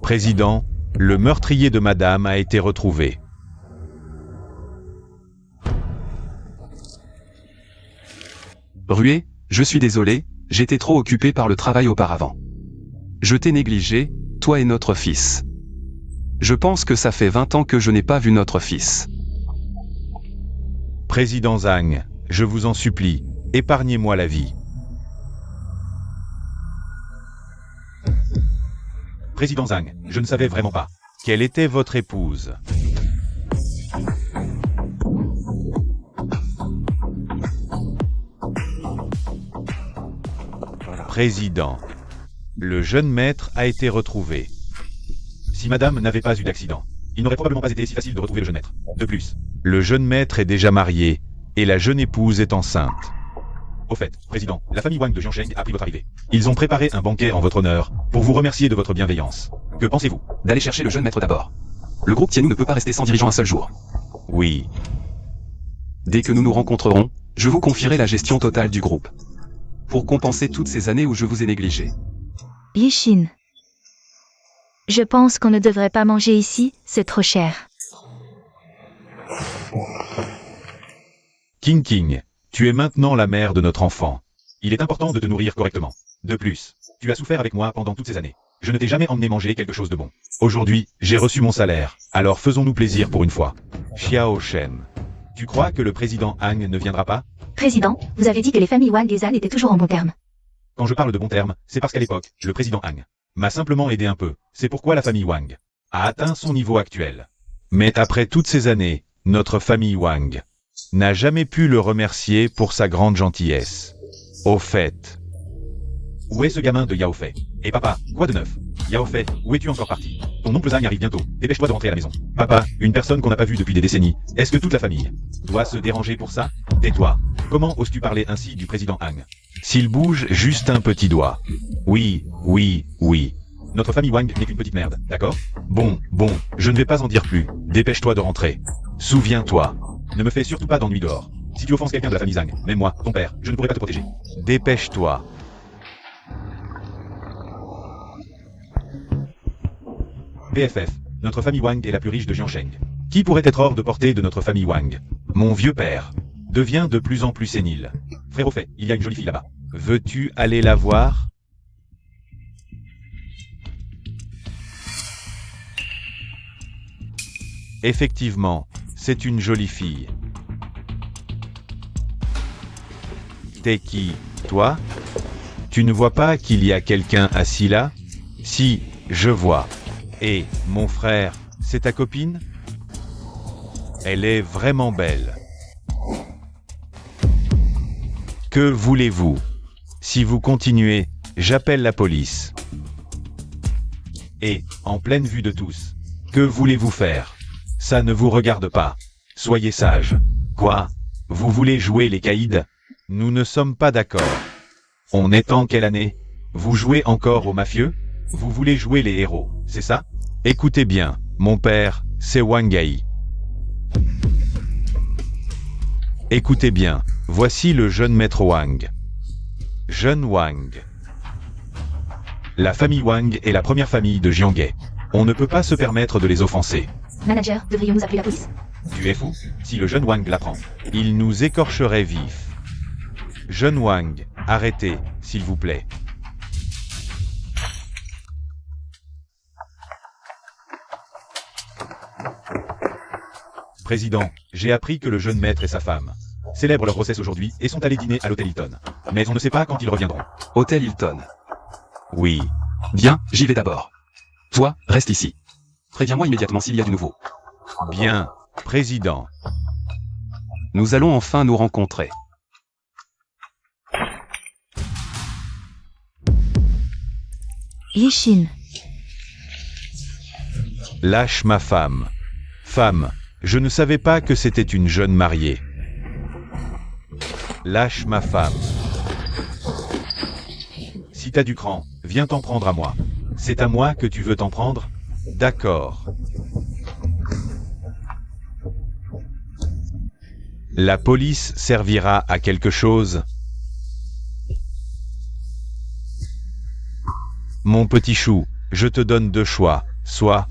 Président, le meurtrier de madame a été retrouvé. Rué, je suis désolé, j'étais trop occupé par le travail auparavant. Je t'ai négligé, toi et notre fils. Je pense que ça fait 20 ans que je n'ai pas vu notre fils. Président Zhang, je vous en supplie, épargnez-moi la vie. Président Zhang, je ne savais vraiment pas. Quelle était votre épouse? Président, le jeune maître a été retrouvé. Si madame n'avait pas eu d'accident, il n'aurait probablement pas été si facile de retrouver le jeune maître. De plus, le jeune maître est déjà marié, et la jeune épouse est enceinte. Au fait, Président, la famille Wang de Jiansheng a pris votre arrivée. Ils ont préparé un banquet en votre honneur, pour vous remercier de votre bienveillance. Que pensez-vous? D'aller chercher le jeune maître d'abord. Le groupe Tianyu ne peut pas rester sans dirigeant un seul jour. Oui. Dès que nous nous rencontrerons, je vous confierai la gestion totale du groupe. Pour compenser toutes ces années où je vous ai négligé. Yishin. Je pense qu'on ne devrait pas manger ici, c'est trop cher. King, tu es maintenant la mère de notre enfant. Il est important de te nourrir correctement. De plus, tu as souffert avec moi pendant toutes ces années. Je ne t'ai jamais emmené manger quelque chose de bon. Aujourd'hui, j'ai reçu mon salaire, alors faisons-nous plaisir pour une fois. Xiao Shen. Tu crois que le président Han ne viendra pas? Président, vous avez dit que les familles Wang et Zhan étaient toujours en bons termes. Quand je parle de bons termes, c'est parce qu'à l'époque, le président Han m'a simplement aidé un peu. C'est pourquoi la famille Wang a atteint son niveau actuel. Mais après toutes ces années, notre famille Wang n'a jamais pu le remercier pour sa grande gentillesse. Au fait. Où est ce gamin de Yao Fei? Et papa, quoi de neuf? Yao Fei, où es-tu encore parti? Ton oncle Zhang arrive bientôt, dépêche-toi de rentrer à la maison. Papa, une personne qu'on n'a pas vue depuis des décennies, est-ce que toute la famille doit se déranger pour ça? Tais-toi. Comment oses-tu parler ainsi du président Han? S'il bouge juste un petit doigt. Oui. Notre famille Wang n'est qu'une petite merde, d'accord? Bon, je ne vais pas en dire plus. Dépêche-toi de rentrer. Souviens-toi. Ne me fais surtout pas d'ennui dehors. Si tu offenses quelqu'un de la famille Zhang, même moi, ton père, je ne pourrai pas te protéger. Dépêche-toi. PFF, notre famille Wang est la plus riche de Jiansheng. Qui pourrait être hors de portée de notre famille Wang? Mon vieux père devient de plus en plus sénile. Frère au fait, il y a une jolie fille là-bas. Veux-tu aller la voir? Effectivement, c'est une jolie fille. T'es qui, toi? Tu ne vois pas qu'il y a quelqu'un assis là? Si, je vois. Et, mon frère, c'est ta copine? Elle est vraiment belle. Que voulez-vous? Si vous continuez, j'appelle la police. Et, en pleine vue de tous, que voulez-vous faire? Ça ne vous regarde pas. Soyez sage. Quoi? Vous voulez jouer les caïds? Nous ne sommes pas d'accord. On est en quelle année? Vous jouez encore aux mafieux? Vous voulez jouer les héros, c'est ça? Écoutez bien, mon père, c'est Wang Gai. Écoutez bien, voici le jeune maître Wang. Jeune Wang. La famille Wang est la première famille de Jianghe. On ne peut pas se permettre de les offenser. Manager, devrions-nous appeler la police? Tu es fou? Si le jeune Wang l'apprend, il nous écorcherait vifs. Jeune Wang, arrêtez, s'il vous plaît. Président, j'ai appris que le jeune maître et sa femme célèbrent leur grossesse aujourd'hui et sont allés dîner à l'hôtel Hilton. Mais on ne sait pas quand ils reviendront. Hôtel Hilton. Oui. Bien, j'y vais d'abord. Toi, reste ici. Préviens-moi immédiatement s'il y a du nouveau. Bien, président. Nous allons enfin nous rencontrer. Yishin. Lâche ma femme. Femme, je ne savais pas que c'était une jeune mariée. Lâche ma femme. Si t'as du cran, viens t'en prendre à moi. C'est à moi que tu veux t'en prendre? D'accord. La police servira à quelque chose? Mon petit chou, je te donne deux choix, soit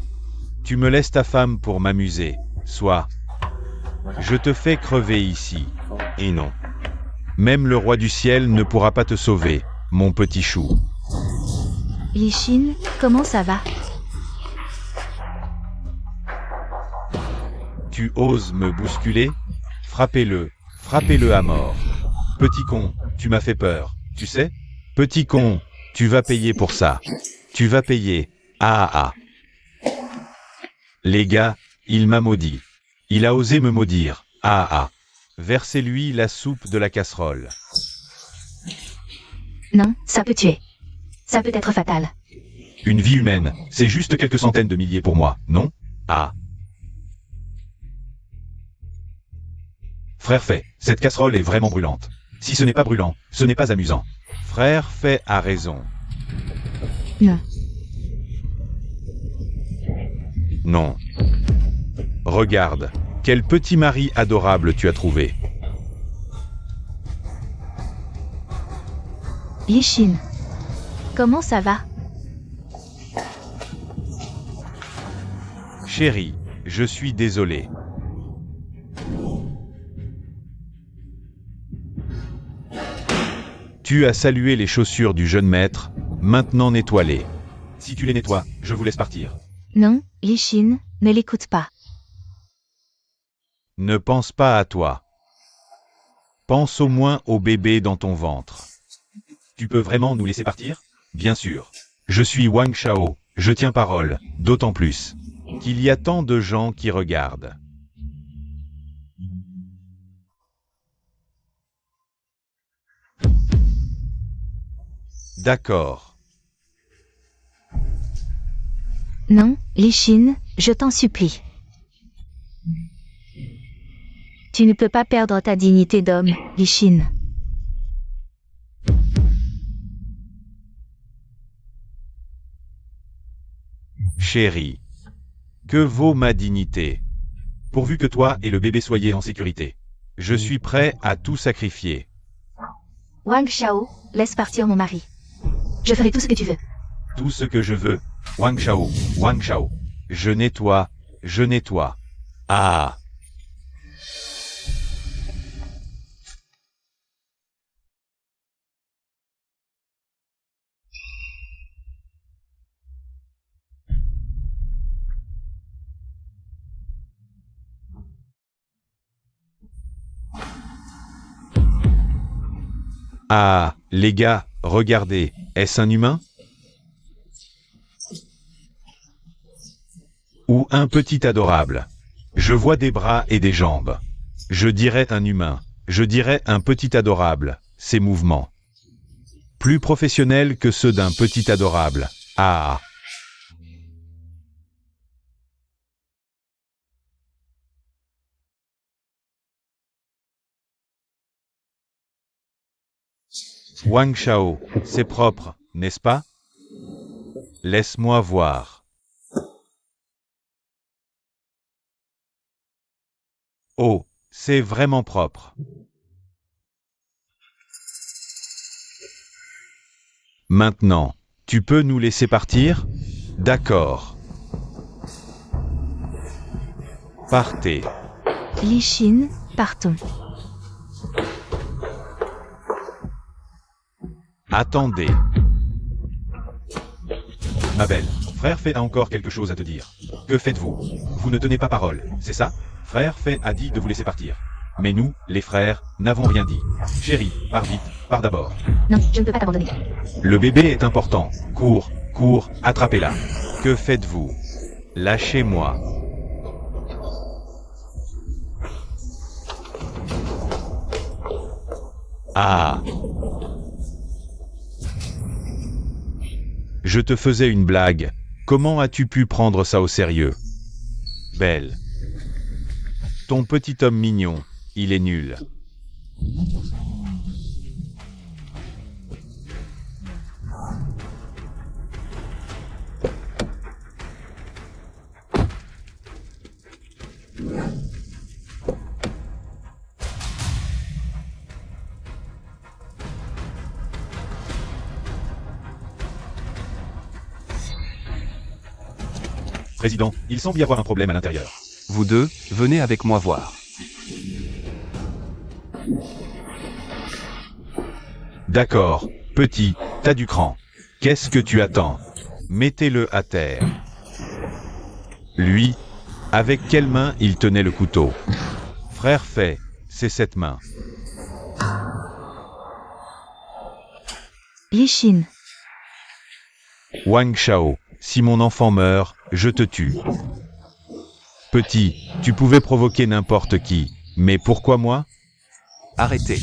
tu me laisses ta femme pour m'amuser, soit je te fais crever ici. Et non. Même le roi du ciel ne pourra pas te sauver, mon petit chou. Li Xin, comment ça va? Tu oses me bousculer? Frappez-le, frappez-le à mort. Petit con, tu m'as fait peur, tu sais? Petit con, tu vas payer pour ça. Tu vas payer. Ah ah ah. Les gars, il m'a maudit. Il a osé me maudire. Ah ah. Versez-lui la soupe de la casserole. Non, ça peut tuer. Ça peut être fatal. Une vie humaine, c'est juste quelques centaines de milliers pour moi, non? Ah. Frère Fay, cette casserole est vraiment brûlante. Si ce n'est pas brûlant, ce n'est pas amusant. Frère Fay a raison. Non. Non. Regarde, quel petit mari adorable tu as trouvé. Li Xin. Comment ça va? Chérie, je suis désolé. Tu as salué les chaussures du jeune maître, maintenant nettoie-les. Si tu les nettoies, je vous laisse partir. Non, Li Xin, ne l'écoute pas. Ne pense pas à toi. Pense au moins au bébé dans ton ventre. Tu peux vraiment nous laisser partir? Bien sûr. Je suis Wang Shao, je tiens parole, d'autant plus qu'il y a tant de gens qui regardent. D'accord. Non, Li Xin, je t'en supplie. Tu ne peux pas perdre ta dignité d'homme, Li Xin. Chérie, que vaut ma dignité? Pourvu que toi et le bébé soyez en sécurité. Je suis prêt à tout sacrifier. Wang Shao, laisse partir mon mari. Je ferai tout ce que tu veux. Tout ce que je veux. Wang Shao, Wang Shao. Je nettoie, je nettoie. Ah! Ah, les gars, regardez, est-ce un humain? Ou un petit adorable? Je vois des bras et des jambes. Je dirais un humain, je dirais un petit adorable, ses mouvements. Plus professionnels que ceux d'un petit adorable. Ah! Wang Shao, c'est propre, n'est-ce pas? Laisse-moi voir. Oh, c'est vraiment propre. Maintenant, tu peux nous laisser partir? D'accord. Partez. Li Xin, partons. Attendez. Ma belle, frère Fay a encore quelque chose à te dire. Que faites-vous? Vous ne tenez pas parole, c'est ça? Frère Fay a dit de vous laisser partir. Mais nous, les frères, n'avons rien dit. Chérie, pars vite, pars d'abord. Non, je ne peux pas t'abandonner. Le bébé est important. Cours, cours, attrapez-la. Que faites-vous? Lâchez-moi. Ah! Je te faisais une blague. Comment as-tu pu prendre ça au sérieux? Belle. Ton petit homme mignon, il est nul. Président, il semble y avoir un problème à l'intérieur. Vous deux, venez avec moi voir. D'accord, petit, t'as du cran. Qu'est-ce que tu attends? Mettez-le à terre. Lui, avec quelle main il tenait le couteau? Frère Fei, c'est cette main. Lishin. Wang Shao, si mon enfant meurt, je te tue. Petit, tu pouvais provoquer n'importe qui, mais pourquoi moi? Arrêtez.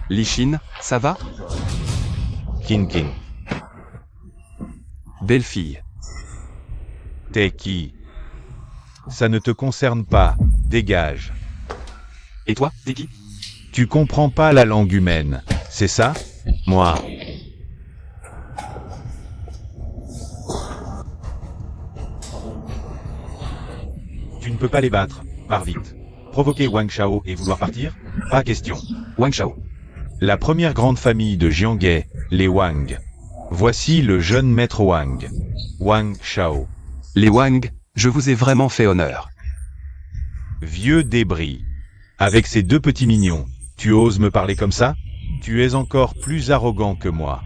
Lishin, ça va? King King. Belle fille. T'es qui? Ça ne te concerne pas, dégage. Et toi, t'es qui? Tu comprends pas la langue humaine, c'est ça? Moi. Tu ne peux pas les battre. Pars vite. Provoquer Wang Shao et vouloir partir? Pas question. Wang Shao. La première grande famille de Jianghe, les Wang. Voici le jeune maître Wang. Wang Shao. Les Wang, je vous ai vraiment fait honneur. Vieux débris. Avec ces deux petits mignons, tu oses me parler comme ça? Tu es encore plus arrogant que moi.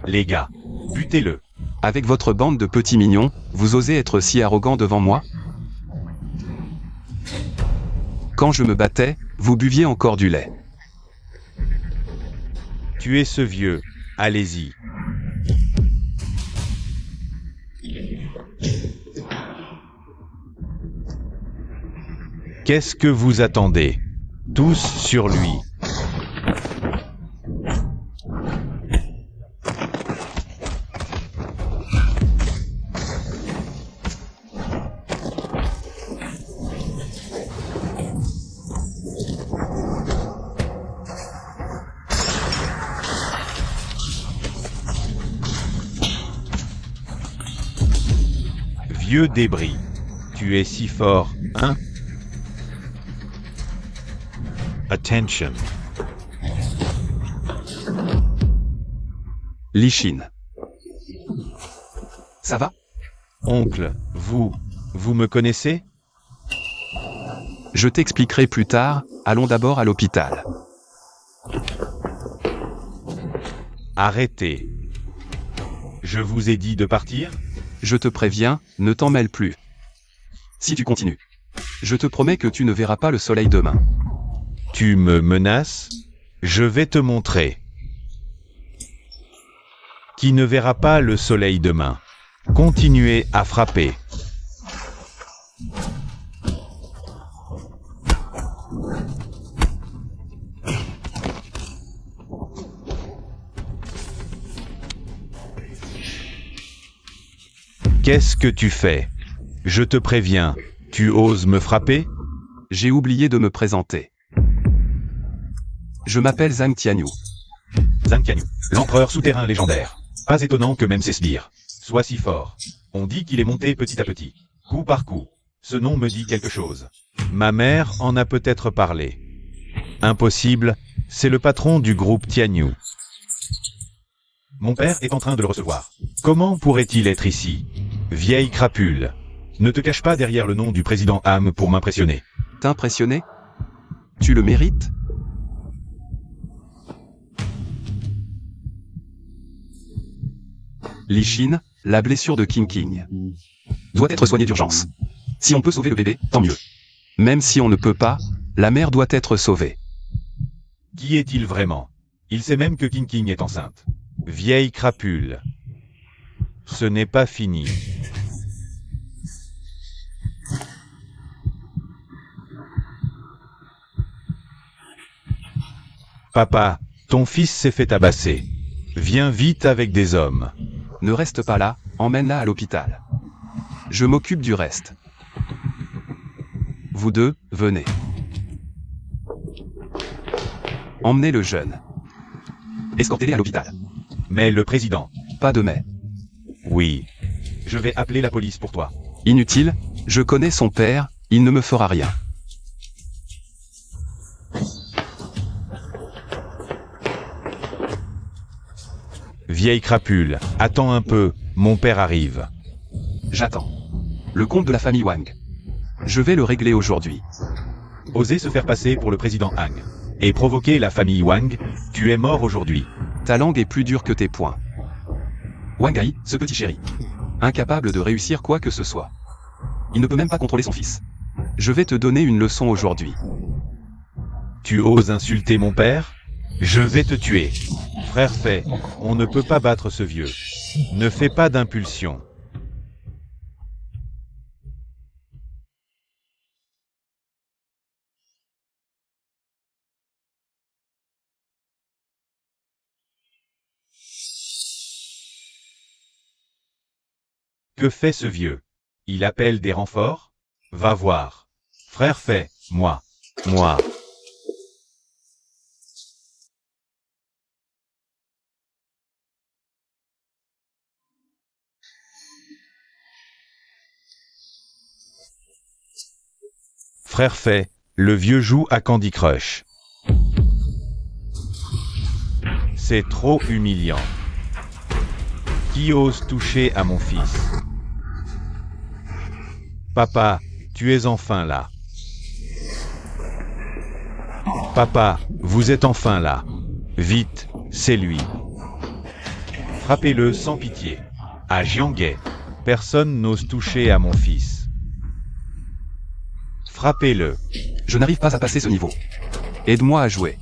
Les gars, butez-le. Avec votre bande de petits mignons, vous osez être si arrogant devant moi? Quand je me battais, vous buviez encore du lait. Tu es ce vieux, allez-y. Qu'est-ce que vous attendez? Tous sur lui. Vieux débris. Tu es si fort, hein? Attention. Lishin. Ça va? Oncle, vous me connaissez? Je t'expliquerai plus tard, allons d'abord à l'hôpital. Arrêtez. Je vous ai dit de partir? Je te préviens, ne t'en mêle plus. Si tu continues, je te promets que tu ne verras pas le soleil demain. Tu me menaces? Je vais te montrer. Qui ne verra pas le soleil demain? Continuez à frapper. Qu'est-ce que tu fais? Je te préviens, tu oses me frapper? J'ai oublié de me présenter. Je m'appelle Zhang Tianyu. Zhang Tianyu, l'empereur souterrain légendaire. Pas étonnant que même ses sbires soient si forts. On dit qu'il est monté petit à petit, coup par coup. Ce nom me dit quelque chose. Ma mère en a peut-être parlé. Impossible, c'est le patron du groupe Tianyu. Mon père est en train de le recevoir. Comment pourrait-il être ici? Vieille crapule. Ne te cache pas derrière le nom du président Ham pour m'impressionner. T'impressionner? Tu le mérites? Lishin, la blessure de King King doit être soignée d'urgence. Si on peut sauver le bébé, tant mieux. Même si on ne peut pas, la mère doit être sauvée. Qui est-il vraiment? Il sait même que King King est enceinte. Vieille crapule. Ce n'est pas fini. Papa, ton fils s'est fait tabasser. Viens vite avec des hommes. Ne reste pas là, emmène-la à l'hôpital. Je m'occupe du reste. Vous deux, venez. Emmenez le jeune. Escortez-les à l'hôpital. Mais le président. Pas de mais. Oui. Je vais appeler la police pour toi. Inutile, je connais son père, il ne me fera rien. Vieille crapule, attends un peu, mon père arrive. J'attends. Le compte de la famille Wang. Je vais le régler aujourd'hui. Oser se faire passer pour le président Han. Et provoquer la famille Wang, tu es mort aujourd'hui. Ta langue est plus dure que tes poings. Wang Ai, ce petit chéri. Incapable de réussir quoi que ce soit. Il ne peut même pas contrôler son fils. Je vais te donner une leçon aujourd'hui. Tu oses insulter mon père? Je vais te tuer. Frère Fei, on ne peut pas battre ce vieux. Ne fais pas d'impulsion. Que fait ce vieux? Il appelle des renforts? Va voir. Frère Fei, moi. Frère Fei, le vieux joue à Candy Crush. C'est trop humiliant. Qui ose toucher à mon fils? Papa, tu es enfin là. Papa, vous êtes enfin là. Vite, c'est lui. Frappez-le sans pitié. À Jianghe, personne n'ose toucher à mon fils. Frappez-le. Je n'arrive pas à passer ce niveau. Aide-moi à jouer.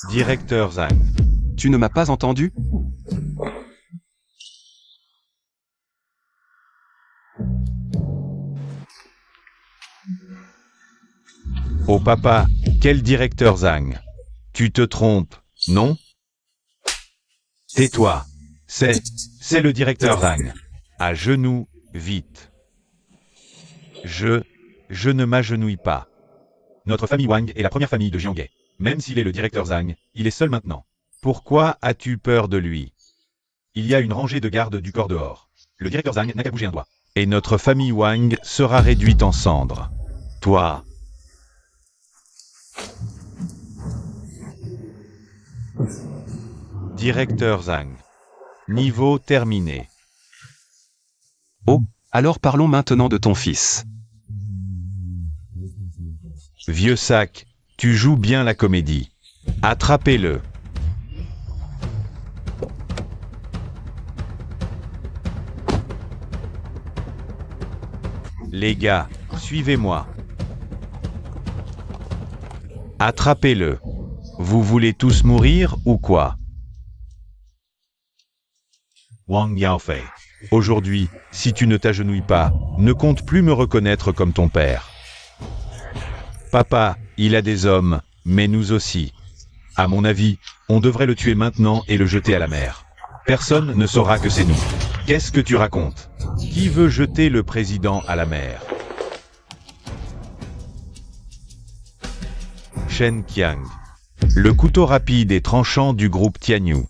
Directeur Zhang. Tu ne m'as pas entendu? Oh papa, quel directeur Zhang? Tu te trompes, non? Tais-toi. C'est le directeur Zhang. À genoux, vite. Je ne m'agenouille pas. Notre famille Wang est la première famille de Jianghe. Même s'il est le directeur Zhang, il est seul maintenant. Pourquoi as-tu peur de lui? Il y a une rangée de gardes du corps dehors. Le directeur Zhang n'a qu'à bouger un doigt. Et notre famille Wang sera réduite en cendres. Toi. Directeur Zhang. Niveau terminé. Oh, alors parlons maintenant de ton fils. Vieux sac, tu joues bien la comédie. Attrapez-le. Les gars, suivez-moi. Attrapez-le. Vous voulez tous mourir ou quoi? Wang Yaofei. Aujourd'hui, si tu ne t'agenouilles pas, ne compte plus me reconnaître comme ton père. Papa, il a des hommes, mais nous aussi. À mon avis, on devrait le tuer maintenant et le jeter à la mer. Personne ne saura que c'est nous. Qu'est-ce que tu racontes? Qui veut jeter le président à la mer? Shen Qiang. Le couteau rapide et tranchant du groupe Tianyu.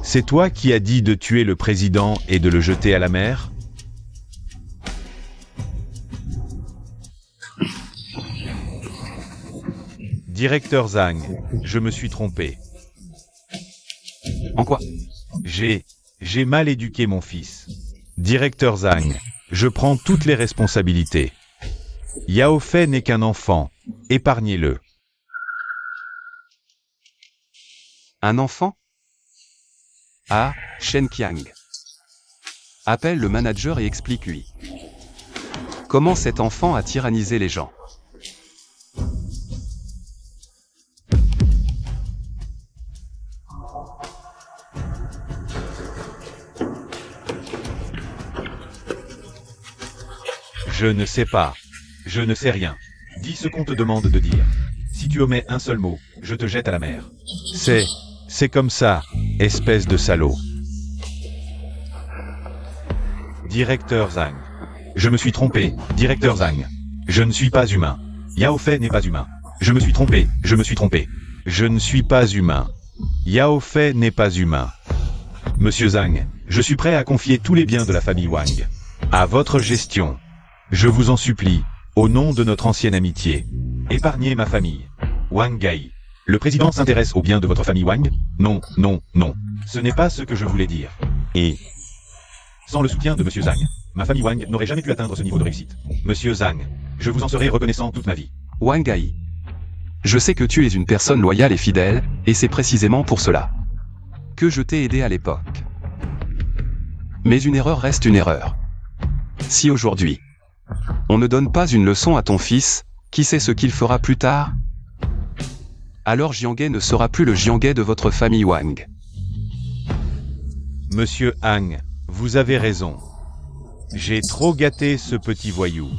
C'est toi qui as dit de tuer le président et de le jeter à la mer? Directeur Zhang, je me suis trompé. En quoi? J'ai mal éduqué mon fils. Directeur Zhang, je prends toutes les responsabilités. Yao Fei n'est qu'un enfant, épargnez-le. Un enfant? Ah, Shen Qiang. Appelle le manager et explique-lui. Comment cet enfant a tyrannisé les gens. Je ne sais pas. Je ne sais rien. Dis ce qu'on te demande de dire. Si tu omets un seul mot, je te jette à la mer. C'est comme ça, espèce de salaud. Directeur Zhang. Je me suis trompé, directeur Zhang. Je ne suis pas humain. Yao Fei n'est pas humain. Je me suis trompé. Je ne suis pas humain. Yao Fei n'est pas humain. Monsieur Zhang, je suis prêt à confier tous les biens de la famille Wang. À votre gestion. Je vous en supplie, au nom de notre ancienne amitié. Épargnez ma famille. Wang Gai. Le président s'intéresse aux biens de votre famille Wang? Non, non, non. Ce n'est pas ce que je voulais dire. Et Sans le soutien de Monsieur Zhang, ma famille Wang n'aurait jamais pu atteindre ce niveau de réussite. Monsieur Zhang, je vous en serai reconnaissant toute ma vie. Wang Gai. Je sais que tu es une personne loyale et fidèle, et c'est précisément pour cela que je t'ai aidé à l'époque. Mais une erreur reste une erreur. Si aujourd'hui, on ne donne pas une leçon à ton fils, qui sait ce qu'il fera plus tard? Alors Jiangai ne sera plus le Jiangai de votre famille Wang. Monsieur Han, vous avez raison. J'ai trop gâté ce petit voyou.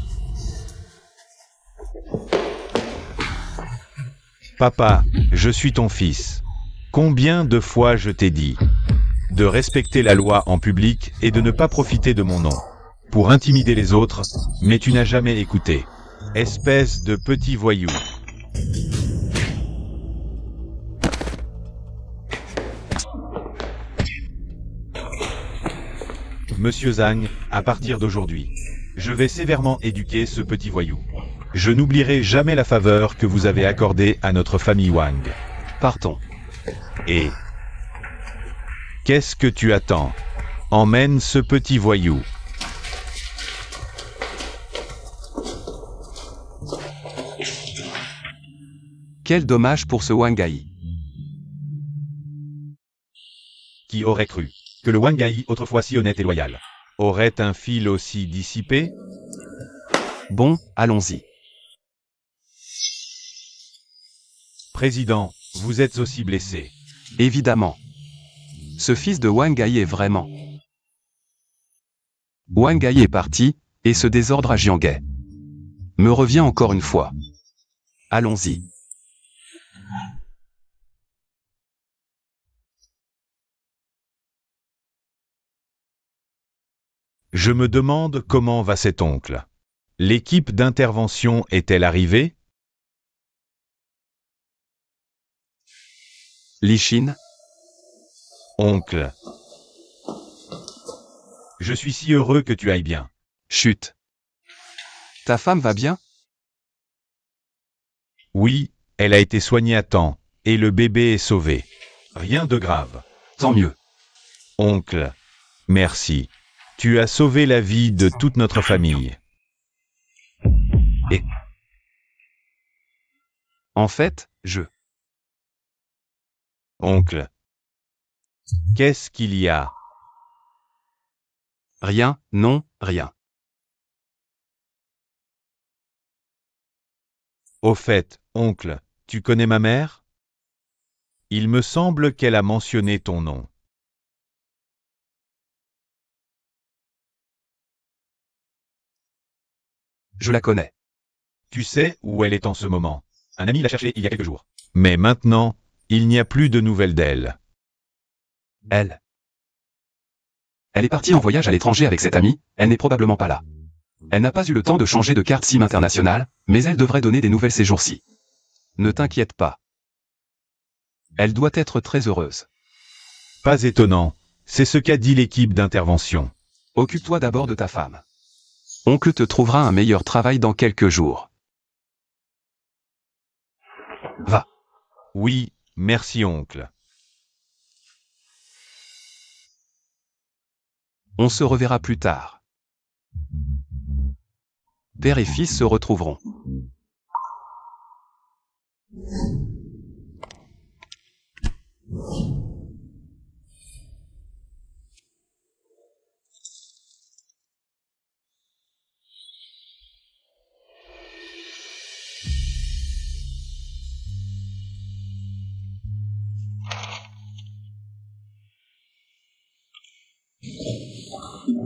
Papa, je suis ton fils. Combien de fois je t'ai dit de respecter la loi en public et de ne pas profiter de mon nom pour intimider les autres, mais tu n'as jamais écouté. Espèce de petit voyou. Monsieur Zhang, à partir d'aujourd'hui, je vais sévèrement éduquer ce petit voyou. Je n'oublierai jamais la faveur que vous avez accordée à notre famille Wang. Partons. Et qu'est-ce que tu attends? Emmène ce petit voyou. Quel dommage pour ce Wang Gai. Qui aurait cru que le Wang Gai, autrefois si honnête et loyal, Aurait un fil aussi dissipé? Bon, allons-y. Président, vous êtes aussi blessé. Évidemment. Ce fils de Wang Gai est vraiment... Wang Gai est parti, et ce désordre à Jiangai me revient encore une fois. Allons-y. Je me demande comment va cet oncle. L'équipe d'intervention est-elle arrivée? Li Xin, Oncle, je suis si heureux que tu ailles bien. chut. Ta femme va bien? oui, elle a été soignée à temps, et le bébé est sauvé. Rien de grave. Tant mieux. Oncle, merci. Tu as sauvé la vie de toute notre famille. En fait, Oncle, qu'est-ce qu'il y a? Rien, non, rien. Au fait, oncle, tu connais ma mère? Il me semble qu'elle a mentionné ton nom. Je la connais. Tu sais où elle est en ce moment. Un ami l'a cherchée il y a quelques jours. Mais maintenant, il n'y a plus de nouvelles d'elle. Elle est partie en voyage à l'étranger avec cette amie, elle n'est probablement pas là. Elle n'a pas eu le temps de changer de carte SIM internationale, mais elle devrait donner des nouvelles ces jours-ci. Ne t'inquiète pas. Elle doit être très heureuse. Pas étonnant, c'est ce qu'a dit l'équipe d'intervention. Occupe-toi d'abord de ta femme. Oncle te trouvera un meilleur travail dans quelques jours. Va. Oui, merci oncle. On se reverra plus tard. Père et fils se retrouveront.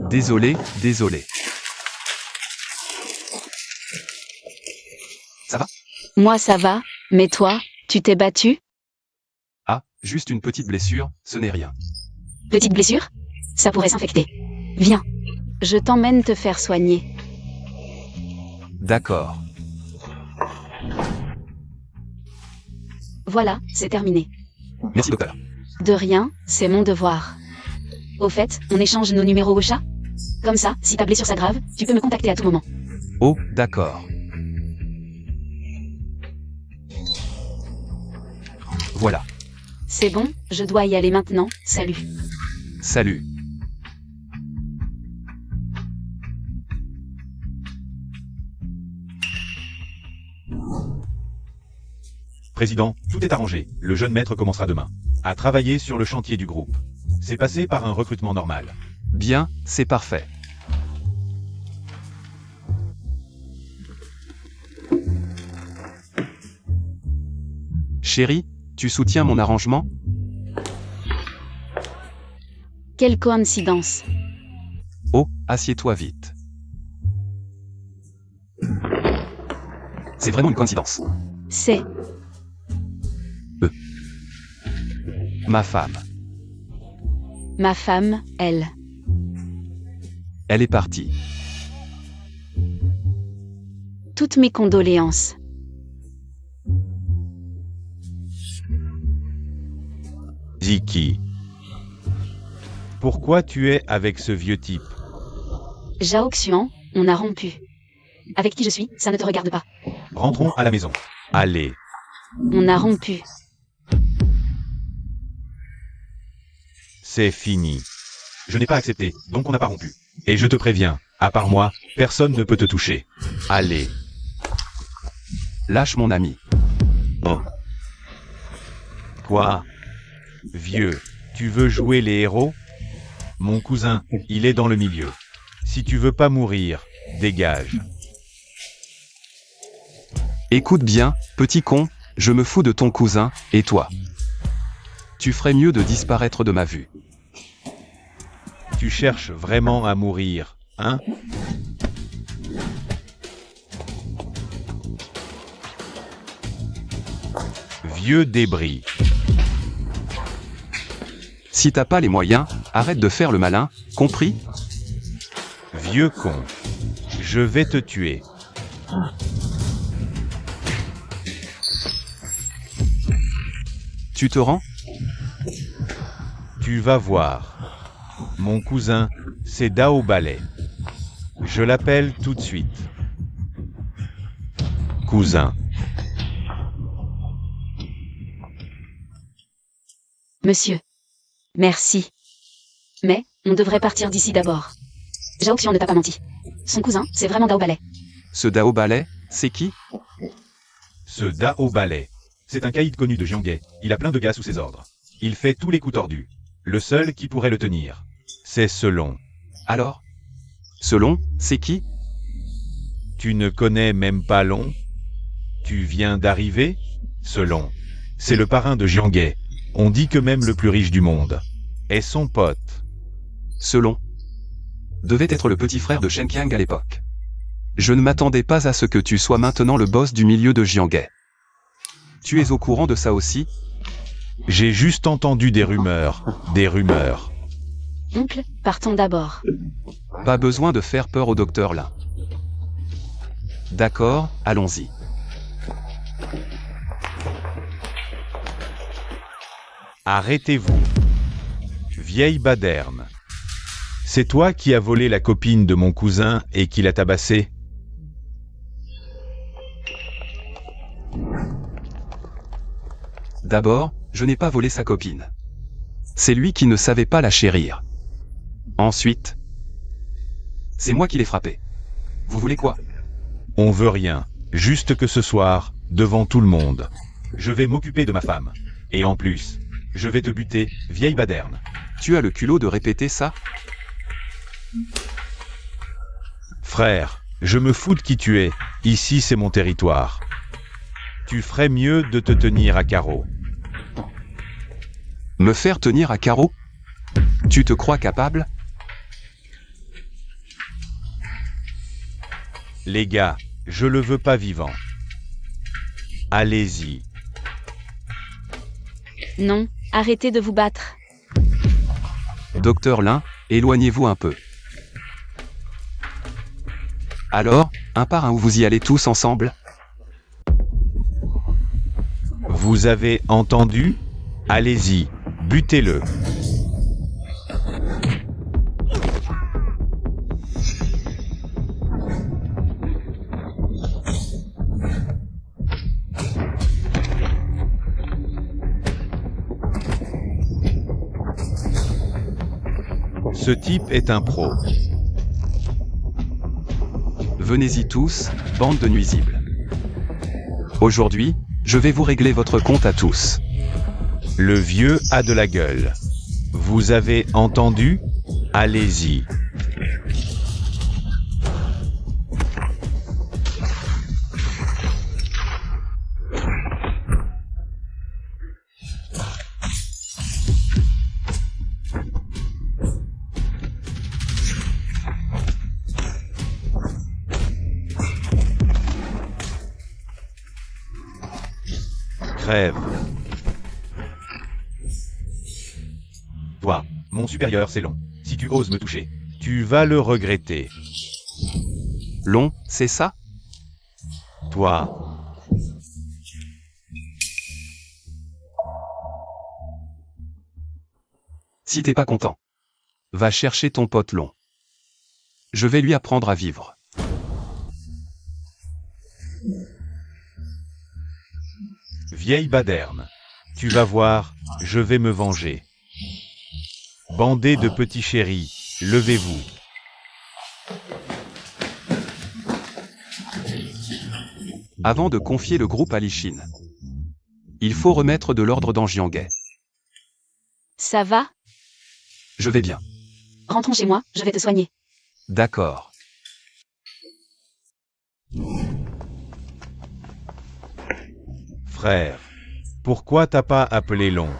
Désolé, désolé. Ça va? Moi ça va, mais toi, tu t'es battu? Ah, juste une petite blessure, ce n'est rien. Petite blessure? Ça pourrait s'infecter. Viens. Je t'emmène te faire soigner. D'accord. Voilà, c'est terminé. Merci docteur. De rien, c'est mon devoir. Au fait, on échange nos numéros au chat? Comme ça, si ta blessure s'aggrave, tu peux me contacter à tout moment. Oh, d'accord. Voilà. C'est bon, je dois y aller maintenant, salut. Salut. Président, tout est arrangé. Le jeune maître commencera demain à travailler sur le chantier du groupe. C'est passé par un recrutement normal. Bien, c'est parfait. Chérie, tu soutiens mon arrangement? Quelle coïncidence. Oh, assieds-toi vite. C'est vraiment une coïncidence. C'est Ma femme. ma femme, elle. Elle est partie. Toutes mes condoléances. Ziki. Pourquoi tu es avec ce vieux type? Zhao Xuan, on a rompu. Avec qui je suis, ça ne te regarde pas. Rentrons à la maison. Allez, On a rompu. c'est fini. Je n'ai pas accepté, donc on n'a pas rompu. Et je te préviens, à part moi, personne ne peut te toucher. Allez, Lâche mon ami. quoi? Vieux, tu veux jouer les héros? Mon cousin, il est dans le milieu. Si tu veux pas mourir, dégage. Écoute bien, petit con, je me fous de ton cousin, et toi? Tu ferais mieux de disparaître de ma vue. Tu cherches vraiment à mourir, hein? Vieux débris. Si t'as pas les moyens, arrête de faire le malin, compris? Vieux con. Je vais te tuer. Tu te rends? Tu vas voir. Mon cousin, c'est Dao Ballet. Je l'appelle tout de suite. Cousin. Monsieur. Merci. Mais, on devrait partir d'ici d'abord. Zhao Xian ne t'a pas menti. Son cousin, c'est vraiment Dao Ballet. Ce Dao Ballet, c'est qui? Ce Dao Ballet. C'est un caïd connu de Jianghe. Il a plein de gars sous ses ordres. Il fait tous les coups tordus. Le seul qui pourrait le tenir. C'est Selon. Alors? Selon, c'est qui? Tu ne connais même pas Long? Tu viens d'arriver? Selon. C'est le parrain de Jianghe. On dit que même le plus riche du monde est son pote. Selon. Devait être le petit frère de Shen Qiang à l'époque. Je ne m'attendais pas à ce que tu sois maintenant le boss du milieu de Jianghe. Tu es au courant de ça aussi? J'ai juste entendu des rumeurs. Des rumeurs. Oncle, partons d'abord. Pas besoin de faire peur au docteur là. D'accord, allons-y. Arrêtez-vous. Vieille baderne. C'est toi qui as volé la copine de mon cousin et qui l'a tabassée? D'abord, je n'ai pas volé sa copine. C'est lui qui ne savait pas la chérir. Ensuite, c'est moi qui l'ai frappé. Vous voulez quoi? On veut rien. Juste que ce soir, devant tout le monde. Je vais m'occuper de ma femme. Et en plus, je vais te buter, vieille baderne. Tu as le culot de répéter ça? Frère, je me fous de qui tu es. Ici, c'est mon territoire. Tu ferais mieux de te tenir à carreau. Me faire tenir à carreau? Tu te crois capable? Les gars, je le veux pas vivant. Allez-y. Non, arrêtez de vous battre. Docteur Lin, éloignez-vous un peu. Alors, un par un, où vous y allez tous ensemble? Vous avez entendu? Allez-y, butez-le. Ce type est un pro. Venez-y tous, bande de nuisibles. Aujourd'hui, je vais vous régler votre compte à tous. Le vieux a de la gueule. Vous avez entendu? Allez-y. Crève. Toi, mon supérieur, c'est long. Si tu oses me toucher, Tu vas le regretter. Long, c'est ça? Toi. Si t'es pas content, va chercher ton pote Long. Je vais lui apprendre à vivre. Vieille baderne. Tu vas voir, je vais me venger. Bandée de petits chéris, levez-vous. Avant de confier le groupe à Lichin, il faut remettre de l'ordre dans Jianghe. Ça va? Je vais bien. Rentrons chez moi, je vais te soigner. D'accord. Frère, pourquoi t'as pas appelé Long?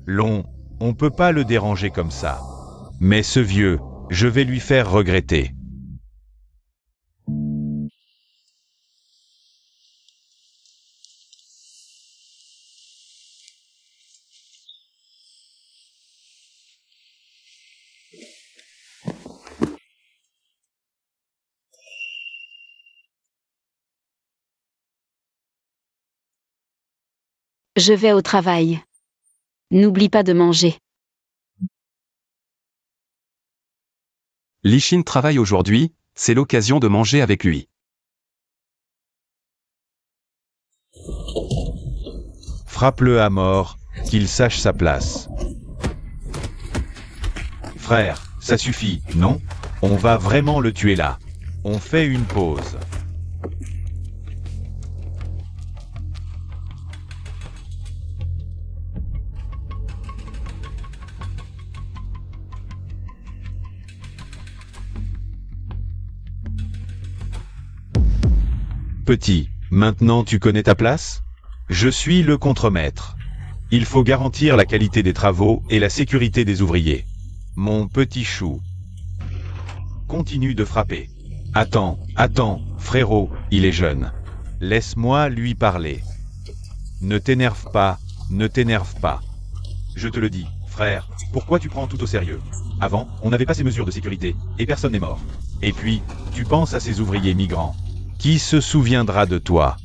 Long, on peut pas le déranger comme ça. Mais ce vieux, je vais lui faire regretter. Je vais au travail. N'oublie pas de manger. Lichin travaille aujourd'hui, c'est l'occasion de manger avec lui. Frappe-le à mort, qu'il sache sa place. frère, ça suffit, non? On va vraiment le tuer là. On fait une pause. Petit, maintenant tu connais ta place? Je suis le contremaître. Il faut garantir la qualité des travaux et la sécurité des ouvriers. Mon petit chou. Continue de frapper. Attends, frérot, il est jeune. Laisse-moi lui parler. Ne t'énerve pas, ne t'énerve pas. Je te le dis, frère, pourquoi tu prends tout au sérieux? Avant, on n'avait pas ces mesures de sécurité, et personne n'est mort. Et puis, tu penses à ces ouvriers migrants. Qui se souviendra de toi?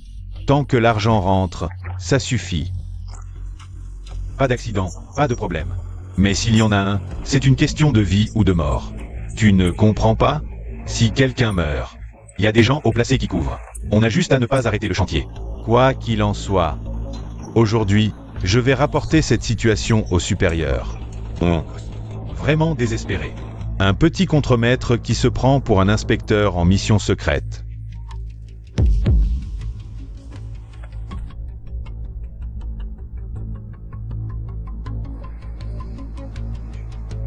Tant que l'argent rentre, ça suffit. Pas d'accident, pas de problème. Mais s'il y en a un, c'est une question de vie ou de mort. Tu ne comprends pas? Si quelqu'un meurt, Il y a des gens haut placés qui couvrent. On a juste à ne pas arrêter le chantier. quoi qu'il en soit, aujourd'hui, je vais rapporter cette situation au supérieur. Vraiment désespéré. Un petit contremaître qui se prend pour un inspecteur en mission secrète.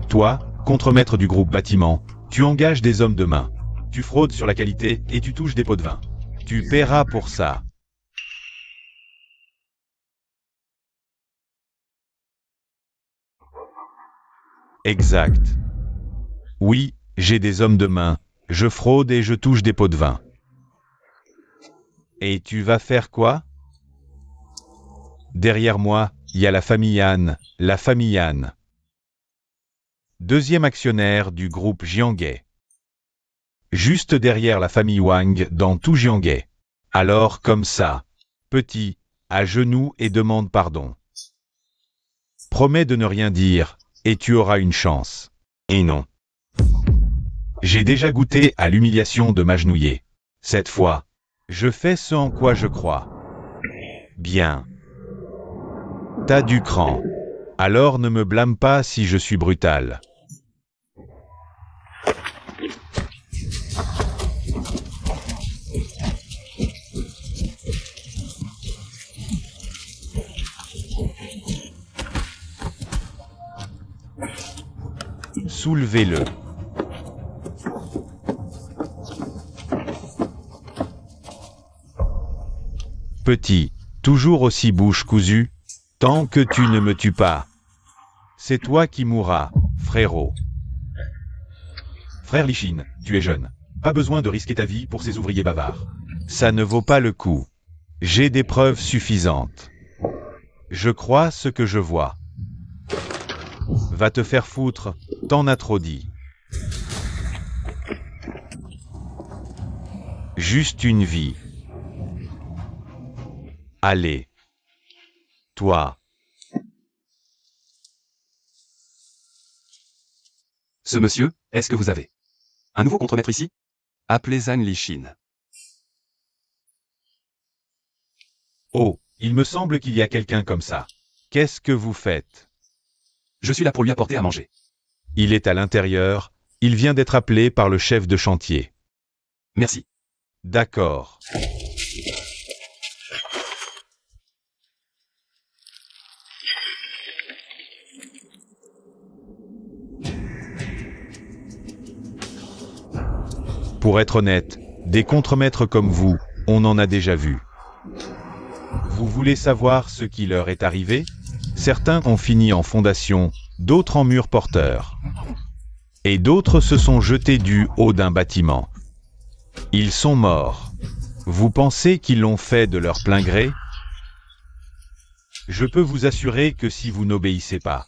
Toi, contremaître du groupe bâtiment, tu engages des hommes de main. Tu fraudes sur la qualité et tu touches des pots de vin. Tu paieras pour ça. Exact. Oui, j'ai des hommes de main, je fraude et je touche des pots de vin. Et tu vas faire quoi? Derrière moi, il y a la famille Anne, la famille Anne. Deuxième actionnaire du groupe Jianghe. Juste derrière la famille Wang dans tout Jianghe. Alors comme ça. Petit, à genoux et demande pardon. Promets de ne rien dire, et tu auras une chance. Et non. J'ai déjà goûté à l'humiliation de m'agenouiller. Cette fois, je fais ce en quoi je crois. Bien. T'as du cran. Alors ne me blâme pas si je suis brutal. Soulevez-le. Petit, toujours aussi bouche cousue, tant que tu ne me tues pas. C'est toi qui mourras, frérot. Frère Lichin, tu es jeune. Pas besoin de risquer ta vie pour ces ouvriers bavards. Ça ne vaut pas le coup. J'ai des preuves suffisantes. Je crois ce que je vois. Va te faire foutre, t'en as trop dit. Juste une vie. Allez. Toi. Ce monsieur, est-ce que vous avez un nouveau contremaître ici? Appelez Zhan Lichin. Oh, il me semble qu'il y a quelqu'un comme ça. Qu'est-ce que vous faites? Je suis là pour lui apporter à manger. Il est à l'intérieur, il vient d'être appelé par le chef de chantier. Merci. D'accord. Pour être honnête, des contremaîtres comme vous, on en a déjà vu. Vous voulez savoir ce qui leur est arrivé? Certains ont fini en fondation, d'autres en mur porteur. Et d'autres se sont jetés du haut d'un bâtiment. Ils sont morts. Vous pensez qu'ils l'ont fait de leur plein gré? Je peux vous assurer que si vous n'obéissez pas,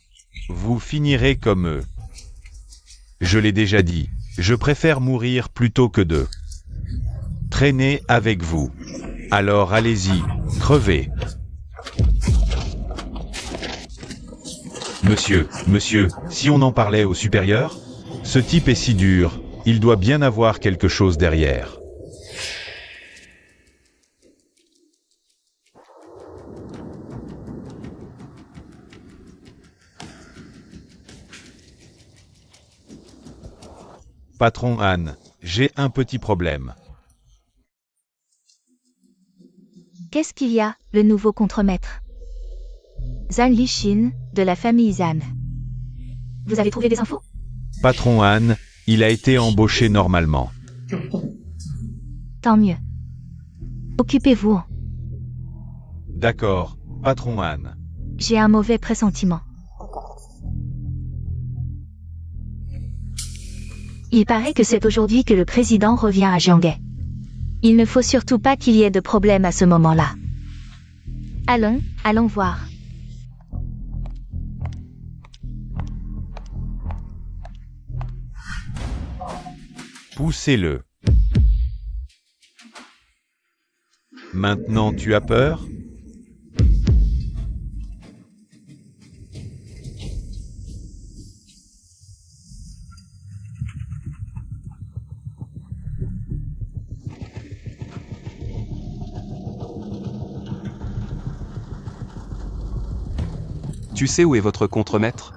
vous finirez comme eux. Je l'ai déjà dit, je préfère mourir plutôt que de traîner avec vous. Alors allez-y, crevez. Monsieur, si on en parlait au supérieur? Ce type est si dur, il doit bien avoir quelque chose derrière. Patron Han, j'ai un petit problème. Qu'est-ce qu'il y a, le nouveau contremaître? Zhan Lichin, de la famille Zhan. Vous avez trouvé des infos? Patron Han, il a été embauché normalement. Tant mieux. Occupez-vous. D'accord, patron Han. J'ai un mauvais pressentiment. Il paraît que c'est aujourd'hui que le président revient à Jianghe. Il ne faut surtout pas qu'il y ait de problème à ce moment-là. Allons voir. Poussez-le. Maintenant tu as peur? Tu sais où est votre contremaître?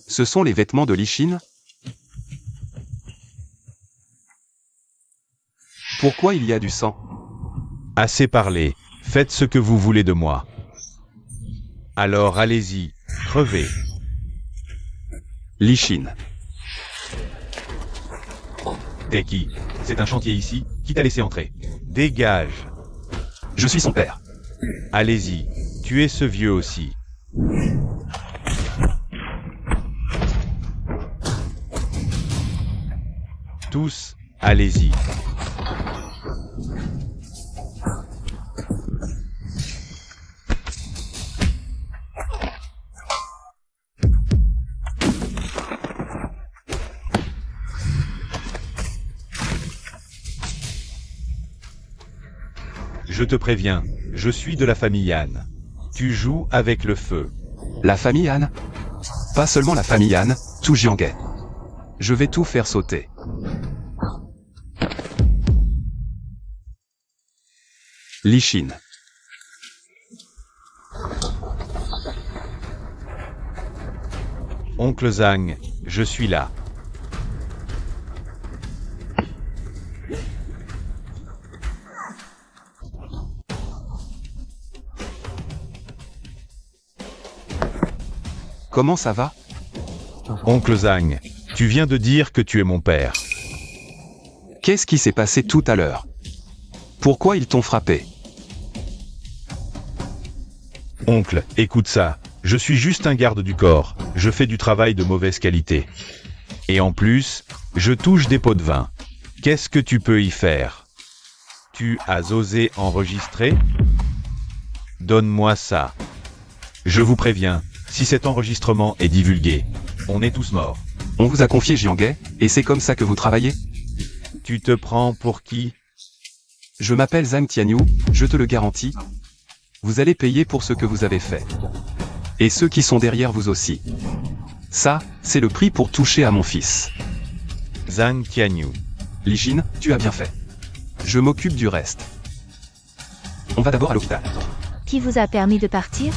Ce sont les vêtements de Lichin? Pourquoi il y a du sang? Assez parlé, faites ce que vous voulez de moi. Alors allez-y, crevez. Lichin. T'es qui? C'est un chantier ici, qui t'a laissé entrer? Dégage. Je suis son père. Allez-y, tuez ce vieux aussi. Tous, allez-y. Je te préviens, je suis de la famille Han. Tu joues avec le feu. La famille Han? Pas seulement la famille Han, tout Jianghe. Je vais tout faire sauter. Li Xin. Oncle Zhang, je suis là. Comment ça va? Oncle Zhang, tu viens de dire que tu es mon père. Qu'est-ce qui s'est passé tout à l'heure? Pourquoi ils t'ont frappé? Oncle, écoute ça. Je suis juste un garde du corps. Je fais du travail de mauvaise qualité. Et en plus, je touche des pots de vin. Qu'est-ce que tu peux y faire? Tu as osé enregistrer? Donne-moi ça. Je vous préviens, si cet enregistrement est divulgué, on est tous morts. On vous a confié Jianghe, et c'est comme ça que vous travaillez? Tu te prends pour qui? Je m'appelle Zhang Tianyu, je te le garantis. Vous allez payer pour ce que vous avez fait. Et ceux qui sont derrière vous aussi. Ça, c'est le prix pour toucher à mon fils. Zhang Tianyu. Li Xin, tu as bien fait. Je m'occupe du reste. On va d'abord à l'hôpital. Qui vous a permis de partir?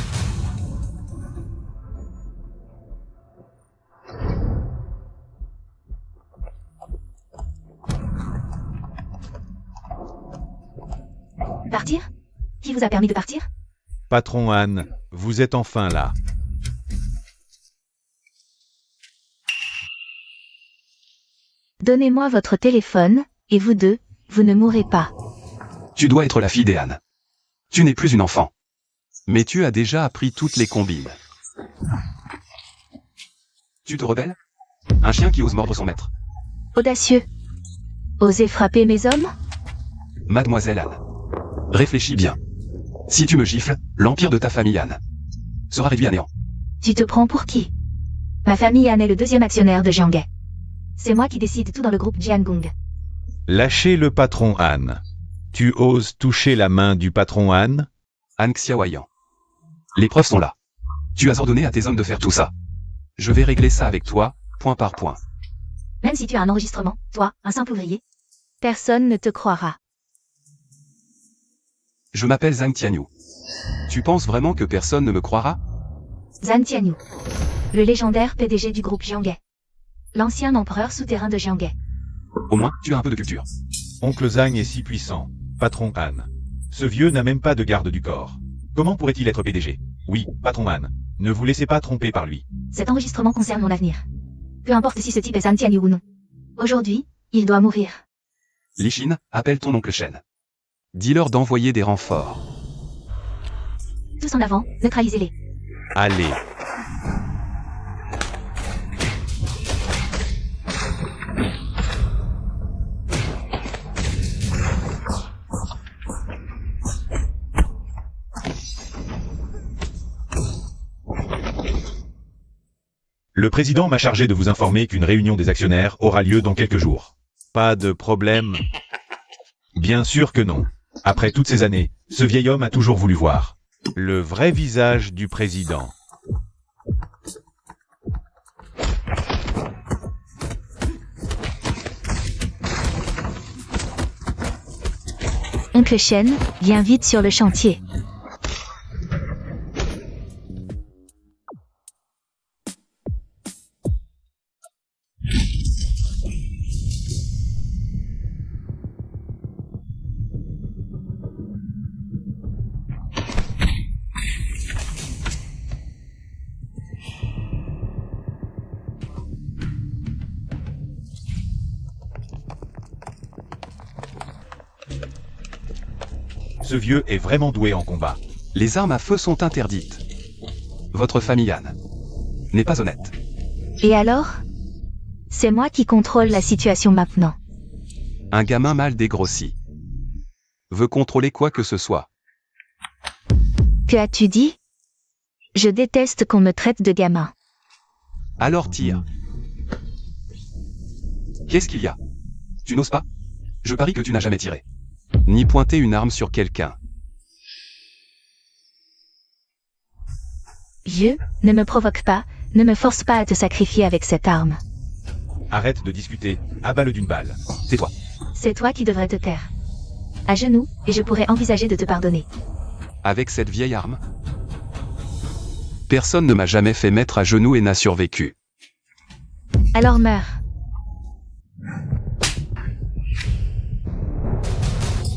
Partir? Qui vous a permis de partir? Patron Han, vous êtes enfin là. Donnez-moi votre téléphone, et vous deux, vous ne mourrez pas. Tu dois être la fille des Han. Tu n'es plus une enfant. Mais tu as déjà appris toutes les combines. Tu te rebelles? Un chien qui ose mordre son maître. Audacieux. Osez frapper mes hommes? Mademoiselle Han. Réfléchis bien. Si tu me gifles, l'empire de ta famille Han sera réduit à néant. Tu te prends pour qui? Ma famille Han est le deuxième actionnaire de Jianghe. C'est moi qui décide tout dans le groupe Jiangong. Lâchez le patron Han. Tu oses toucher la main du patron Han? Han Xiaoyan. Les preuves sont là. Tu as ordonné à tes hommes de faire tout ça. Je vais régler ça avec toi, point par point. Même si tu as un enregistrement, toi, un simple ouvrier. Personne ne te croira. Je m'appelle Zhang Tianyu. Tu penses vraiment que personne ne me croira? Zhang Tianyu. Le légendaire PDG du groupe Jianghe. L'ancien empereur souterrain de Jianghe. Au moins, tu as un peu de culture. Oncle Zhang est si puissant. Patron Han. Ce vieux n'a même pas de garde du corps. Comment pourrait-il être PDG? Oui, patron Han. Ne vous laissez pas tromper par lui. Cet enregistrement concerne mon avenir. Peu importe si ce type est Zhang Tianyu ou non. Aujourd'hui, il doit mourir. Li Xin, appelle ton oncle Shen. Dis-leur d'envoyer des renforts. Tous en avant, neutralisez-les. Allez. Le président m'a chargé de vous informer qu'une réunion des actionnaires aura lieu dans quelques jours. Pas de problème? Bien sûr que non. Après toutes ces années, ce vieil homme a toujours voulu voir le vrai visage du président. Oncle Shen, viens vite sur le chantier. Ce vieux est vraiment doué en combat. Les armes à feu sont interdites. Votre famille Han n'est pas honnête. Et alors? C'est moi qui contrôle la situation maintenant. Un gamin mal dégrossi veut contrôler quoi que ce soit. Que as-tu dit? Je déteste qu'on me traite de gamin. Alors tire. Qu'est-ce qu'il y a? Tu n'oses pas? Je parie que tu n'as jamais tiré. Ni pointé une arme sur quelqu'un. Vieux, ne me provoque pas, ne me force pas à te sacrifier avec cette arme. Arrête de discuter, abat-le d'une balle. Tais-toi. C'est toi qui devrais te taire. À genoux, et je pourrais envisager de te pardonner. Avec cette vieille arme? Personne ne m'a jamais fait mettre à genoux et n'a survécu. Alors meurs.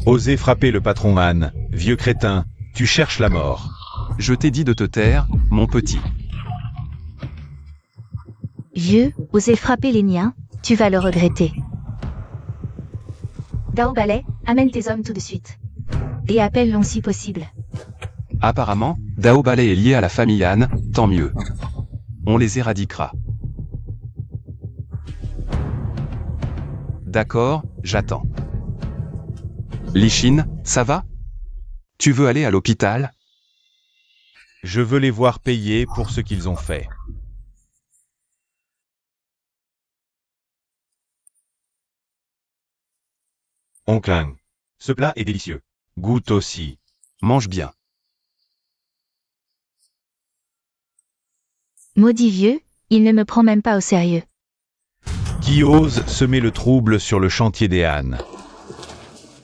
Osez frapper le patron Han, vieux crétin, tu cherches la mort. Je t'ai dit de te taire, mon petit. Vieux, oser frapper les miens, tu vas le regretter. Dao Balai, amène tes hommes tout de suite. Et appelle-l'on si possible. Apparemment, Dao Balai est lié à la famille Han, tant mieux. On les éradiquera. D'accord, j'attends. Li Shin, ça va? Tu veux aller à l'hôpital? Je veux les voir payer pour ce qu'ils ont fait. Oncle Han. Ce plat est délicieux. Goûte aussi. Mange bien. Maudit vieux, il ne me prend même pas au sérieux. Qui ose semer le trouble sur le chantier des Han?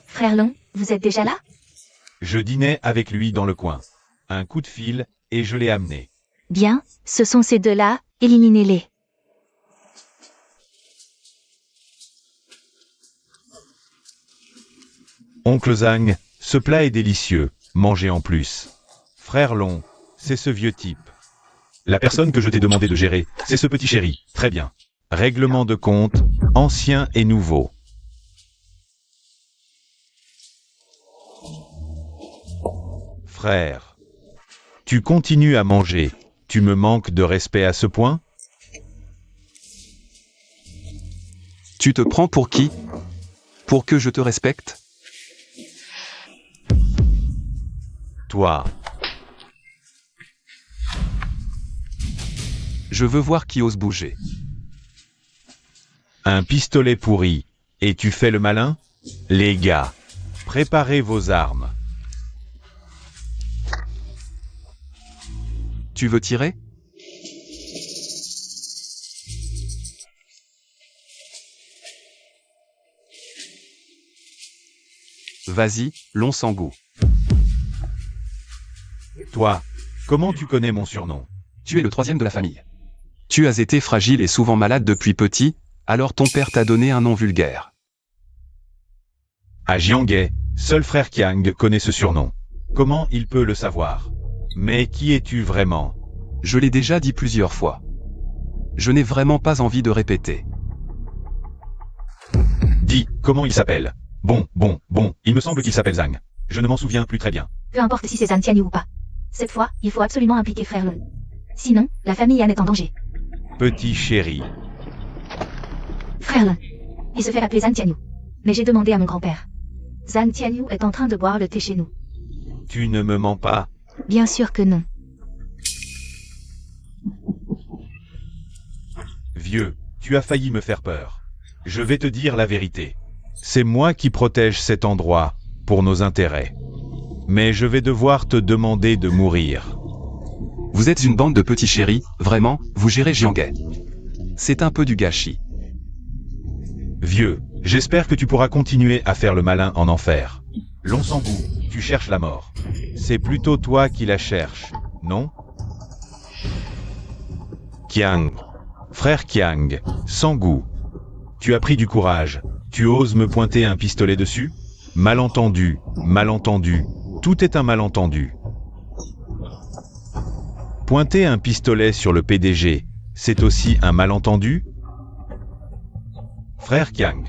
Frère Long, vous êtes déjà là? Je dînais avec lui dans le coin. Un coup de fil, et je l'ai amené. Bien, ce sont ces deux-là, éliminez-les. Oncle Zhang, ce plat est délicieux, mangez en plus. Frère Long, c'est ce vieux type. La personne que je t'ai demandé de gérer, c'est ce petit chéri. Très bien. Règlement de compte, ancien et nouveau. Frère, tu continues à manger, tu me manques de respect à ce point? Tu te prends pour qui? Pour que je te respecte? Toi, Je veux voir qui ose bouger. un pistolet pourri, et tu fais le malin? Les gars, préparez vos armes. Tu veux tirer? Vas-y, long sans goût. Toi, comment tu connais mon surnom? Tu es le troisième de la famille. Tu as été fragile et souvent malade depuis petit, alors ton père t'a donné un nom vulgaire. À Jianghe, seul frère Qiang connaît ce surnom. Comment il peut le savoir? Mais qui es-tu vraiment? Je l'ai déjà dit plusieurs fois. Je n'ai vraiment pas envie de répéter. Dis, comment il s'appelle? Bon, il me semble qu'il s'appelle Zhang. Je ne m'en souviens plus très bien. Peu importe si c'est Zhang Tianyu ou pas. Cette fois, il faut absolument impliquer Frère Long. Sinon, la famille Han est en danger. Petit chéri. Frère Long. Il se fait appeler Zhang Tianyu. Mais j'ai demandé à mon grand-père. Zhang Tianyu est en train de boire le thé chez nous. Tu ne me mens pas. Bien sûr que non. Vieux, tu as failli me faire peur. Je vais te dire la vérité. C'est moi qui protège cet endroit, pour nos intérêts. Mais je vais devoir te demander de mourir. Vous êtes une bande de petits chéris, vraiment, vous gérez Jianghe. C'est un peu du gâchis. Vieux, j'espère que tu pourras continuer à faire le malin en enfer. Long sans goût, tu cherches la mort. C'est plutôt toi qui la cherches, non? Qiang. Frère Qiang, sans goût. Tu as pris du courage. Tu oses me pointer un pistolet dessus? Malentendu, malentendu. Tout est un malentendu. Pointer un pistolet sur le PDG, c'est aussi un malentendu? Frère Qiang,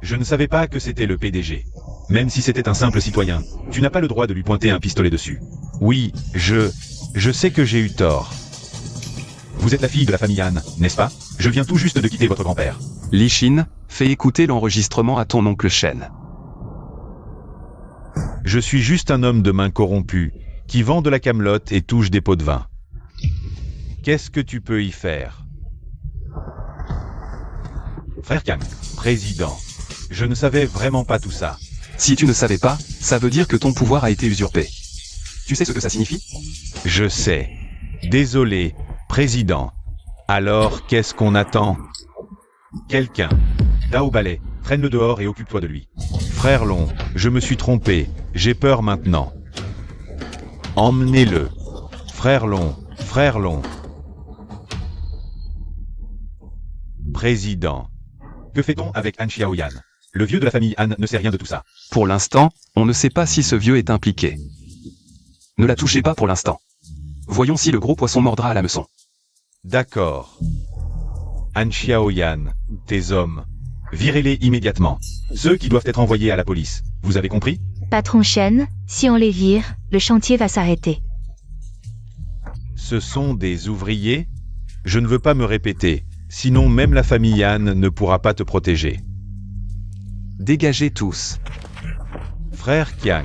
je ne savais pas que c'était le PDG. Même si c'était un simple citoyen, tu n'as pas le droit de lui pointer un pistolet dessus. Oui, je sais que j'ai eu tort. Vous êtes la fille de la famille Han, n'est-ce pas? Je viens tout juste de quitter votre grand-père. Li Shin, fais écouter l'enregistrement à ton oncle Shen. Je suis juste un homme de main corrompu, qui vend de la camelote et touche des pots de vin. Qu'est-ce que tu peux y faire? Frère Qiang, président, je ne savais vraiment pas tout ça. Si tu ne savais pas, ça veut dire que ton pouvoir a été usurpé. Tu sais ce que ça signifie? Je sais. Désolé, président. Alors, qu'est-ce qu'on attend? Quelqu'un. Dao Ballet, traîne-le dehors et occupe-toi de lui. Frère Long, je me suis trompé, j'ai peur maintenant. Emmenez-le. Frère Long, frère Long. Président. Que fait-on avec Han Xiaoyan? Le vieux de la famille Han ne sait rien de tout ça. Pour l'instant, on ne sait pas si ce vieux est impliqué. Ne la touchez pas pour l'instant. Voyons si le gros poisson mordra à l'hameçon. D'accord. Han Xiaoyan, tes hommes. Virez-les immédiatement. Ceux qui doivent être envoyés à la police. Vous avez compris? Patron Shen, si on les vire, le chantier va s'arrêter. Ce sont des ouvriers? Je ne veux pas me répéter, sinon même la famille Han ne pourra pas te protéger. Dégagez tous. Frère Qiang.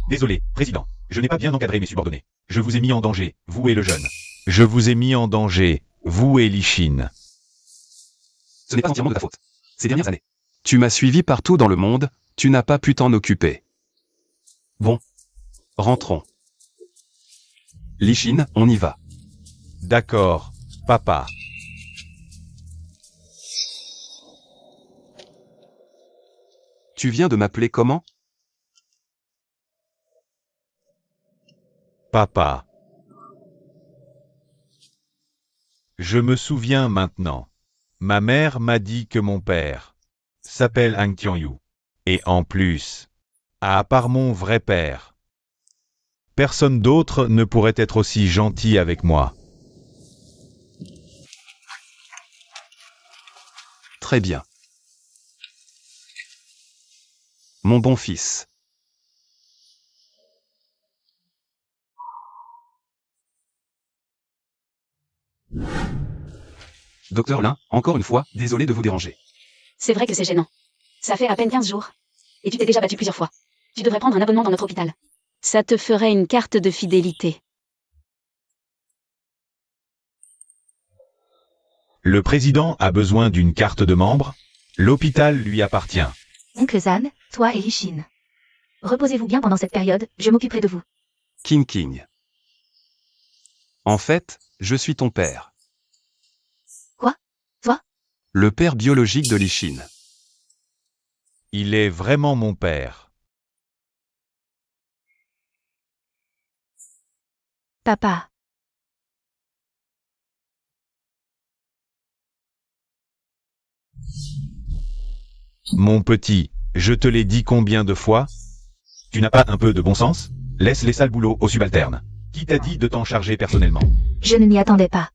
Désolé, président. Je n'ai pas bien encadré mes subordonnés. Je vous ai mis en danger, vous et le jeune. Je vous ai mis en danger, vous et Li Xin. Ce n'est pas entièrement de ta faute. Ces dernières années. Tu m'as suivi partout dans le monde, tu n'as pas pu t'en occuper. Bon. Rentrons. Li Xin, on y va. D'accord, papa. Tu viens de m'appeler comment? Papa. Je me souviens maintenant. Ma mère m'a dit que mon père s'appelle Han Qianyu. Et en plus, à part mon vrai père, personne d'autre ne pourrait être aussi gentil avec moi. Très bien. Mon bon fils. Docteur Lin, encore une fois, désolé de vous déranger. C'est vrai que c'est gênant. Ça fait à peine 15 jours. Et tu t'es déjà battu plusieurs fois. Tu devrais prendre un abonnement dans notre hôpital. Ça te ferait une carte de fidélité. Le président a besoin d'une carte de membre. L'hôpital lui appartient. Oncle Zan, toi et Li Xin. Reposez-vous bien pendant cette période, je m'occuperai de vous. King King. En fait, je suis ton père. Quoi? Toi? Le père biologique de Li Xin. Il est vraiment mon père. Papa. Mon petit, je te l'ai dit combien de fois? Tu n'as pas un peu de bon sens? Laisse les sales boulots aux subalternes. Qui t'a dit de t'en charger personnellement? Je ne m'y attendais pas.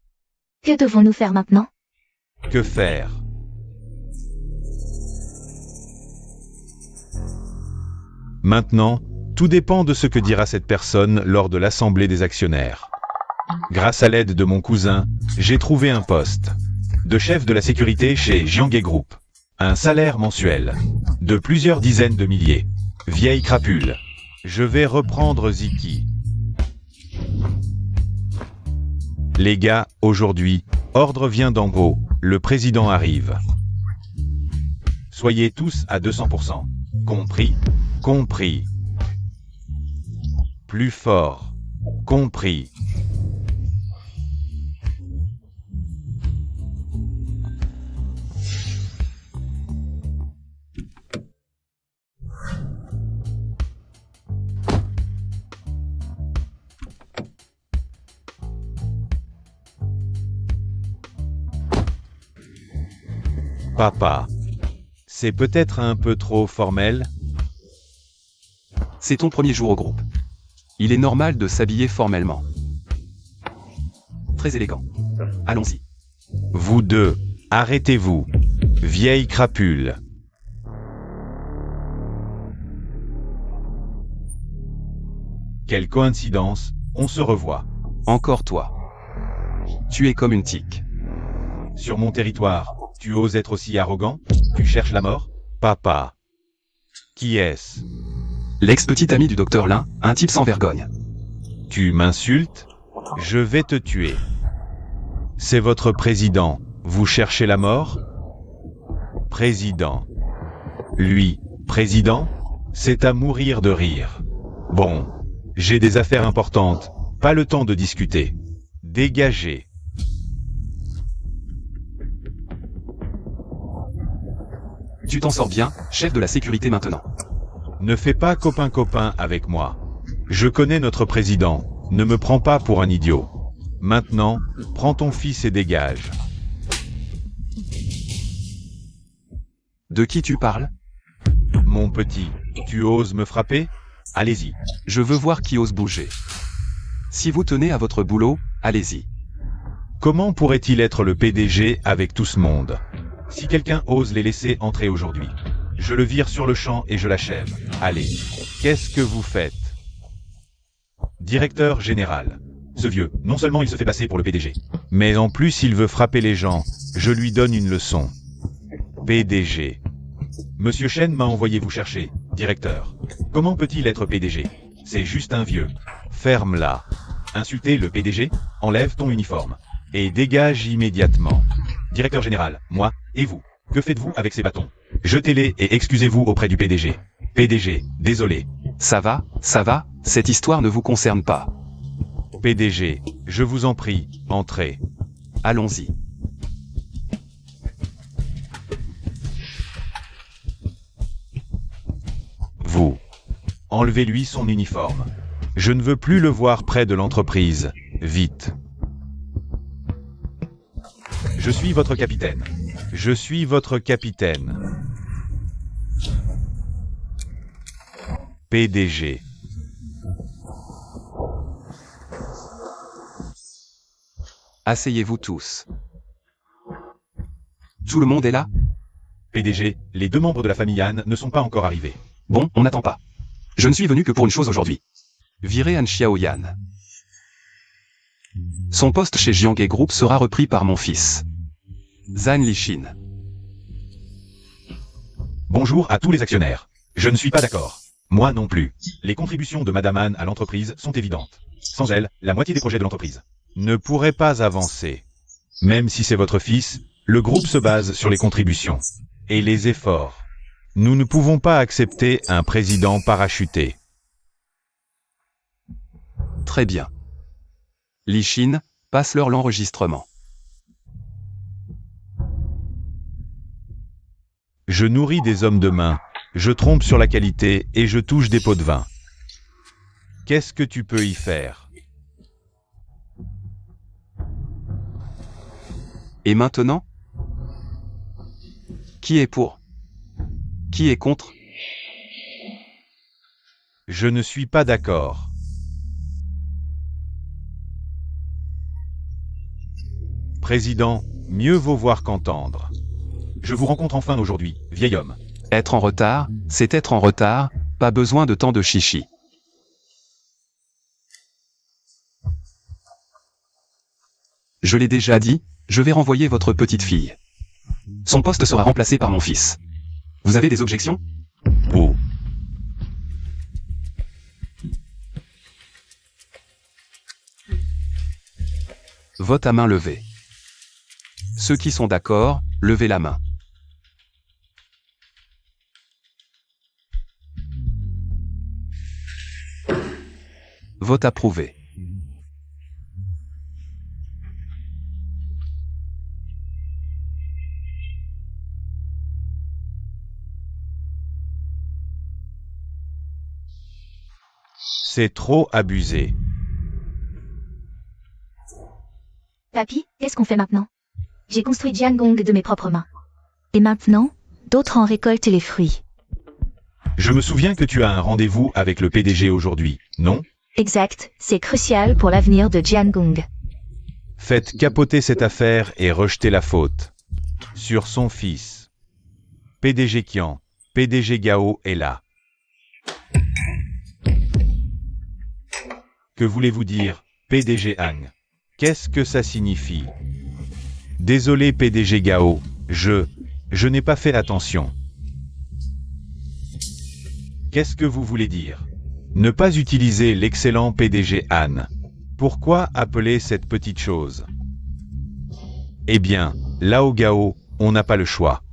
Que devons-nous faire maintenant? Que faire? Maintenant, tout dépend de ce que dira cette personne lors de l'assemblée des actionnaires. Grâce à l'aide de mon cousin, j'ai trouvé un poste de chef de la sécurité chez Jianghe Group. Un salaire mensuel de plusieurs dizaines de milliers. Vieille crapule. Je vais reprendre Ziki. Les gars, aujourd'hui, ordre vient d'en haut, le président arrive. Soyez tous à 200%. Compris? Compris. Plus fort. Compris. Papa. C'est peut-être un peu trop formel? C'est ton premier jour au groupe. Il est normal de s'habiller formellement. Très élégant. Allons-y. Vous deux, arrêtez-vous. Vieille crapule. Quelle coïncidence, on se revoit. Encore toi. Tu es comme une tique. Sur mon territoire, tu oses être aussi arrogant? Tu cherches la mort? Papa. Qui est-ce? L'ex-petit ami du docteur Lin, un type sans vergogne. Tu m'insultes? Je vais te tuer. C'est votre président. Vous cherchez la mort? Président. Lui, président? C'est à mourir de rire. Bon, j'ai des affaires importantes, pas le temps de discuter. Dégagez. Tu t'en sors bien, chef de la sécurité maintenant. Ne fais pas copain-copain avec moi. Je connais notre président, ne me prends pas pour un idiot. Maintenant, prends ton fils et dégage. De qui tu parles? Mon petit, tu oses me frapper? Allez-y. Je veux voir qui ose bouger. Si vous tenez à votre boulot, allez-y. Comment pourrait-il être le PDG avec tout ce monde? Si quelqu'un ose les laisser entrer aujourd'hui, je le vire sur le champ et je l'achève. Allez, qu'est-ce que vous faites? Directeur général. Ce vieux, non seulement il se fait passer pour le PDG, mais en plus il veut frapper les gens. Je lui donne une leçon. PDG. Monsieur Chen m'a envoyé vous chercher, directeur. Comment peut-il être PDG? C'est juste un vieux. Ferme-la. Insulter le PDG? Enlève ton uniforme. Et dégage immédiatement. Directeur général, moi, et vous, que faites-vous avec ces bâtons? Jetez-les et excusez-vous auprès du PDG. PDG, désolé. Ça va, cette histoire ne vous concerne pas. PDG, je vous en prie, entrez. Allons-y. Vous. Enlevez-lui son uniforme. Je ne veux plus le voir près de l'entreprise. Vite. Je suis votre capitaine. Je suis votre capitaine. PDG. Asseyez-vous tous. Tout le monde est là? PDG, les deux membres de la famille Han ne sont pas encore arrivés. Bon, on n'attend pas. Je ne suis venu que pour une chose aujourd'hui. Virer Han Xiaoyan. Son poste chez Jianghe Group sera repris par mon fils. Zhang Lishin. Bonjour à tous les actionnaires. Je ne suis pas d'accord. Moi non plus. Les contributions de Madame Han à l'entreprise sont évidentes. Sans elle, la moitié des projets de l'entreprise ne pourrait pas avancer. Même si c'est votre fils, le groupe se base sur les contributions et les efforts. Nous ne pouvons pas accepter un président parachuté. Très bien. Lishin, passe-leur l'enregistrement. Je nourris des hommes de main, je trompe sur la qualité et je touche des pots de vin. Qu'est-ce que tu peux y faire? Et maintenant? Qui est pour? Qui est contre? Je ne suis pas d'accord. Président, mieux vaut voir qu'entendre. Je vous rencontre enfin aujourd'hui, vieil homme. Être en retard, c'est être en retard, pas besoin de tant de chichi. Je l'ai déjà dit, je vais renvoyer votre petite fille. Son poste sera remplacé par mon fils. Vous avez des objections? Oh. Vote à main levée. Ceux qui sont d'accord, levez la main. Vote approuvé. C'est trop abusé. Papy, qu'est-ce qu'on fait maintenant? J'ai construit Jiangong de mes propres mains. Et maintenant, d'autres en récoltent les fruits. Je me souviens que tu as un rendez-vous avec le PDG aujourd'hui, non? Exact, c'est crucial pour l'avenir de Jiangong. Faites capoter cette affaire et rejetez la faute sur son fils. PDG Qian, PDG Gao est là. Que voulez-vous dire, PDG Han? Qu'est-ce que ça signifie? Désolé PDG Gao, je n'ai pas fait attention. Qu'est-ce que vous voulez dire? Ne pas utiliser l'excellent PDG Han. Pourquoi appeler cette petite chose? Eh bien, Lao Gao, on n'a pas le choix.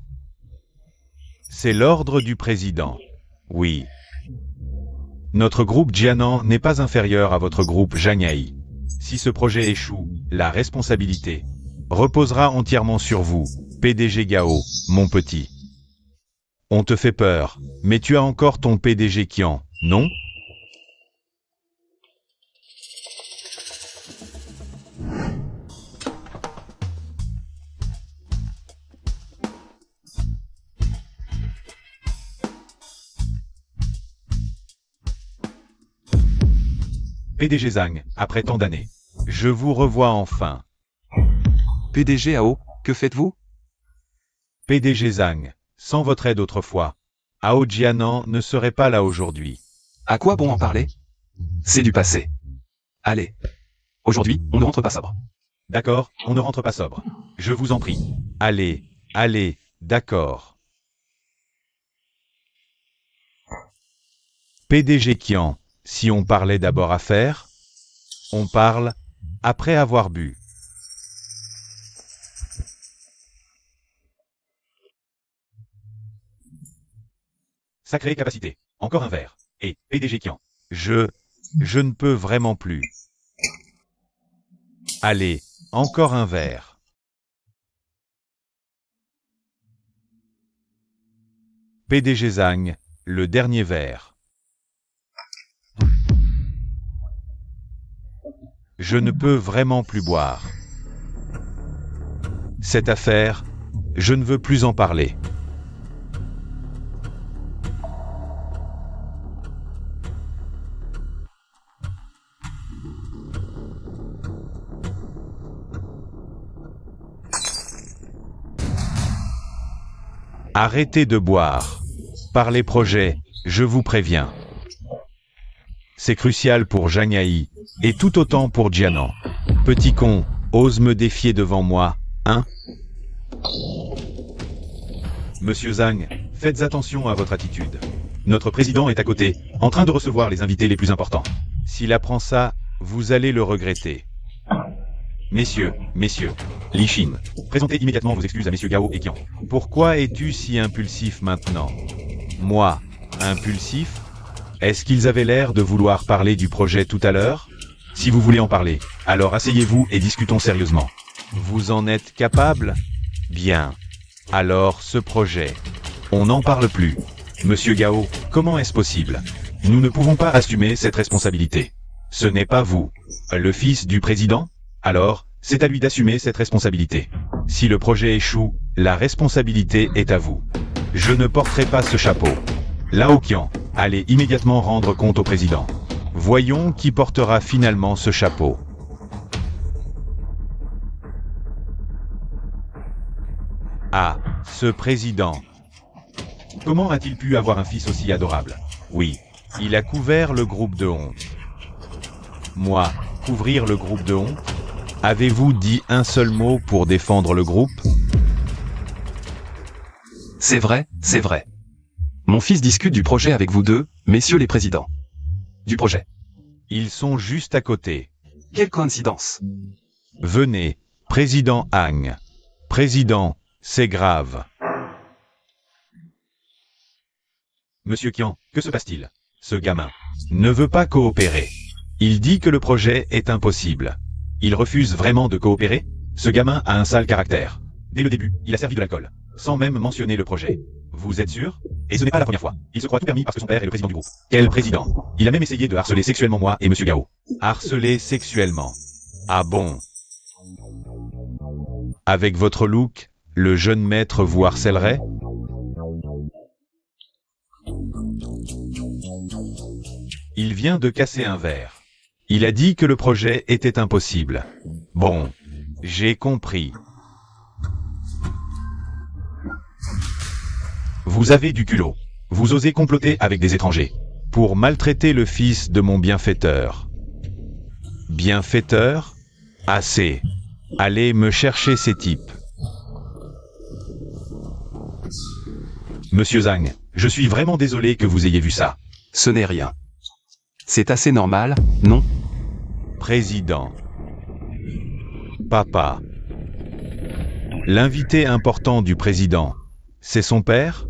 C'est l'ordre du président. Oui. Notre groupe Jianan n'est pas inférieur à votre groupe Jangai. Si ce projet échoue, la responsabilité reposera entièrement sur vous, PDG Gao, mon petit. On te fait peur, mais tu as encore ton PDG Qian, non? PDG Zhang, après tant d'années. Je vous revois enfin. PDG AO, que faites-vous? PDG Zhang, sans votre aide autrefois, Hao Jianan ne serait pas là aujourd'hui. À quoi bon en parler? C'est du passé. Allez. Aujourd'hui, on ne rentre pas sobre. D'accord, on ne rentre pas sobre. Je vous en prie. Allez, allez, d'accord. PDG Qian, si on parlait d'abord affaires, on parle après avoir bu. Sacrée capacité. Encore un verre. Et PDG Qian. Je ne peux vraiment plus. Allez, encore un verre. PDG Zhang, le dernier verre. Je ne peux vraiment plus boire. Cette affaire, je ne veux plus en parler. Arrêtez de boire. Par les projets, je vous préviens. C'est crucial pour Jangai, et tout autant pour Jianan. Petit con, ose me défier devant moi, hein? Monsieur Zhang, faites attention à votre attitude. Notre président est à côté, en train de recevoir les invités les plus importants. S'il apprend ça, vous allez le regretter. Messieurs, Li Xin, présentez immédiatement vos excuses à messieurs Gao et Qian. Pourquoi es-tu si impulsif maintenant? Moi, impulsif? Est-ce qu'ils avaient l'air de vouloir parler du projet tout à l'heure? Si vous voulez en parler, alors asseyez-vous et discutons sérieusement. Vous en êtes capable? Bien. Alors, ce projet, on n'en parle plus. Monsieur Gao, comment est-ce possible? Nous ne pouvons pas assumer cette responsabilité. Ce n'est pas vous, le fils du président? Alors, c'est à lui d'assumer cette responsabilité. Si le projet échoue, la responsabilité est à vous. Je ne porterai pas ce chapeau. Lao Qian, allez immédiatement rendre compte au président. Voyons qui portera finalement ce chapeau. Ah, ce président. Comment a-t-il pu avoir un fils aussi adorable? Oui, il a couvert le groupe de honte. Moi, couvrir le groupe de honte? Avez-vous dit un seul mot pour défendre le groupe? C'est vrai, c'est vrai. Mon fils discute du projet avec vous deux, messieurs les présidents. Du projet. Ils sont juste à côté. Quelle coïncidence. Venez, président Han. Président, c'est grave. Monsieur Qian, que se passe-t-il? Ce gamin ne veut pas coopérer. Il dit que le projet est impossible. Il refuse vraiment de coopérer? Ce gamin a un sale caractère. Dès le début, il a servi de l'alcool, sans même mentionner le projet. Vous êtes sûr? Et ce n'est pas la première fois. Il se croit tout permis parce que son père est le président du groupe. Quel président? Il a même essayé de harceler sexuellement moi et monsieur Gao. Harceler sexuellement? Ah bon? Avec votre look, le jeune maître vous harcèlerait? Il vient de casser un verre. Il a dit que le projet était impossible. Bon, j'ai compris. Vous avez du culot. Vous osez comploter avec des étrangers. Pour maltraiter le fils de mon bienfaiteur. Bienfaiteur? Assez. Allez me chercher ces types. Monsieur Zhang, je suis vraiment désolé que vous ayez vu ça. Ce n'est rien. C'est assez normal, non? Président. Papa. L'invité important du président, c'est son père?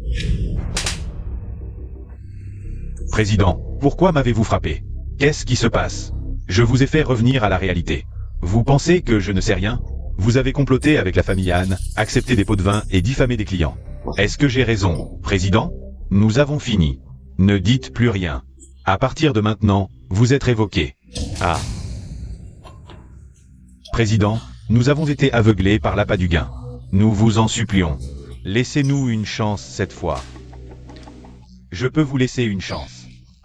Président, pourquoi m'avez-vous frappé? Qu'est-ce qui se passe? Je vous ai fait revenir à la réalité. Vous pensez que je ne sais rien? Vous avez comploté avec la famille Han, accepté des pots de vin et diffamé des clients. Est-ce que j'ai raison, Président? Nous avons fini. Ne dites plus rien. À partir de maintenant, vous êtes révoqué. Ah. Président, nous avons été aveuglés par l'appât du gain. Nous vous en supplions. Laissez-nous une chance cette fois. Je peux vous laisser une chance.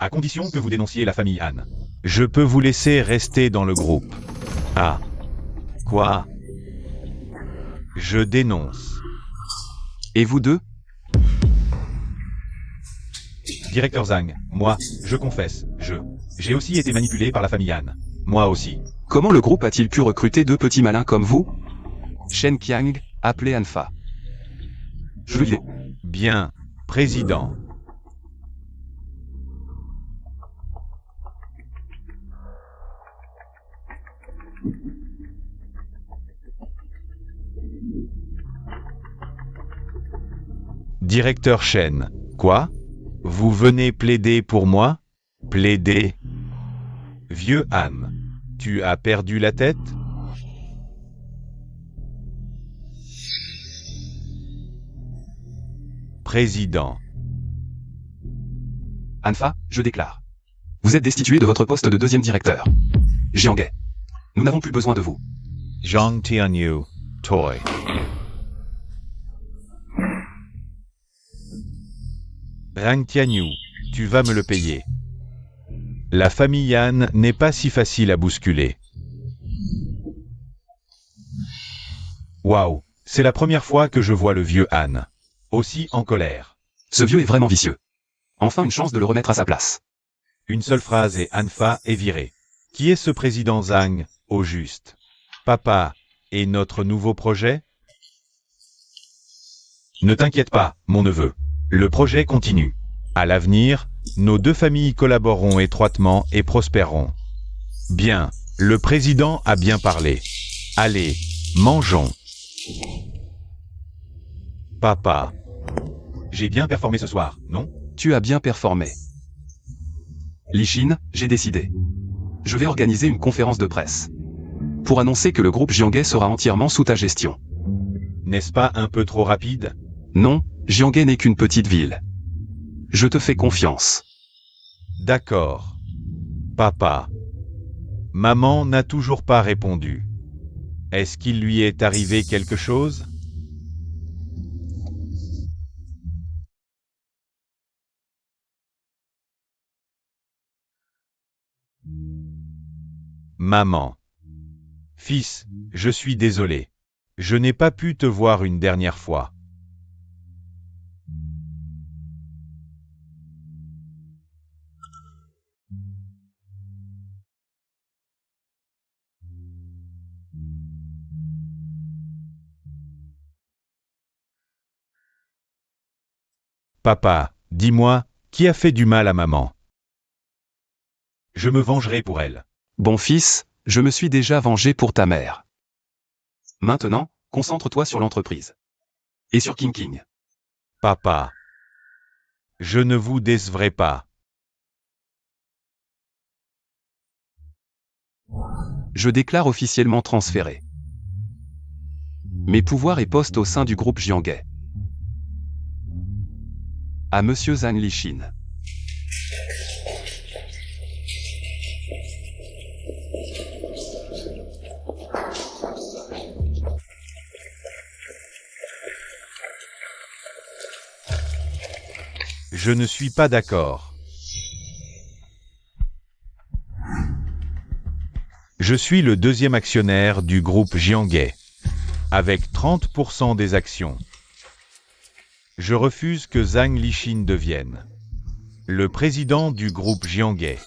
À condition que vous dénonciez la famille Han. Je peux vous laisser rester dans le groupe. Ah. Quoi? Je dénonce. Et vous deux? Directeur Zhang, moi, je confesse, j'ai aussi été manipulé par la famille Han. Moi aussi. Comment le groupe a-t-il pu recruter deux petits malins comme vous? Shen Qiang, appelé Anfa. Bien, Président. Directeur Shen, quoi? Vous venez plaider pour moi? Plaider? Vieux Han, tu as perdu la tête? Président. Anfa, je déclare. Vous êtes destitué de votre poste de deuxième directeur. Jianghe. Nous n'avons plus besoin de vous. Zhang Tianyu, Toy. Rang Tianyu, tu vas me le payer. La famille Han n'est pas si facile à bousculer. Waouh, c'est la première fois que je vois le vieux Han aussi en colère. Ce vieux est vraiment vicieux. Enfin une chance de le remettre à sa place. Une seule phrase et Anfa est viré. Qui est ce président Zhang, au juste? Papa, et notre nouveau projet? Ne t'inquiète pas, mon neveu. Le projet continue. À l'avenir, nos deux familles collaboreront étroitement et prospéreront. Bien, le président a bien parlé. Allez, mangeons. Papa. J'ai bien performé ce soir, non? Tu as bien performé. Lishin, j'ai décidé. Je vais organiser une conférence de presse. Pour annoncer que le groupe Jianghe sera entièrement sous ta gestion. N'est-ce pas un peu trop rapide? Non, Jianghe n'est qu'une petite ville. Je te fais confiance. D'accord. Papa. Maman n'a toujours pas répondu. Est-ce qu'il lui est arrivé quelque chose? Maman. Fils, je suis désolé. Je n'ai pas pu te voir une dernière fois. Papa, dis-moi, qui a fait du mal à maman? Je me vengerai pour elle. Bon fils, je me suis déjà vengé pour ta mère. Maintenant, concentre-toi sur l'entreprise. Et sur King King. Papa. Je ne vous décevrai pas. Je déclare officiellement transféré mes pouvoirs et postes au sein du groupe Jianghe. À Monsieur Zhang Lishin. Je ne suis pas d'accord. Je suis le deuxième actionnaire du groupe Jianghe, avec 30% des actions. Je refuse que Zhang Lishin devienne le président du groupe Jianghe.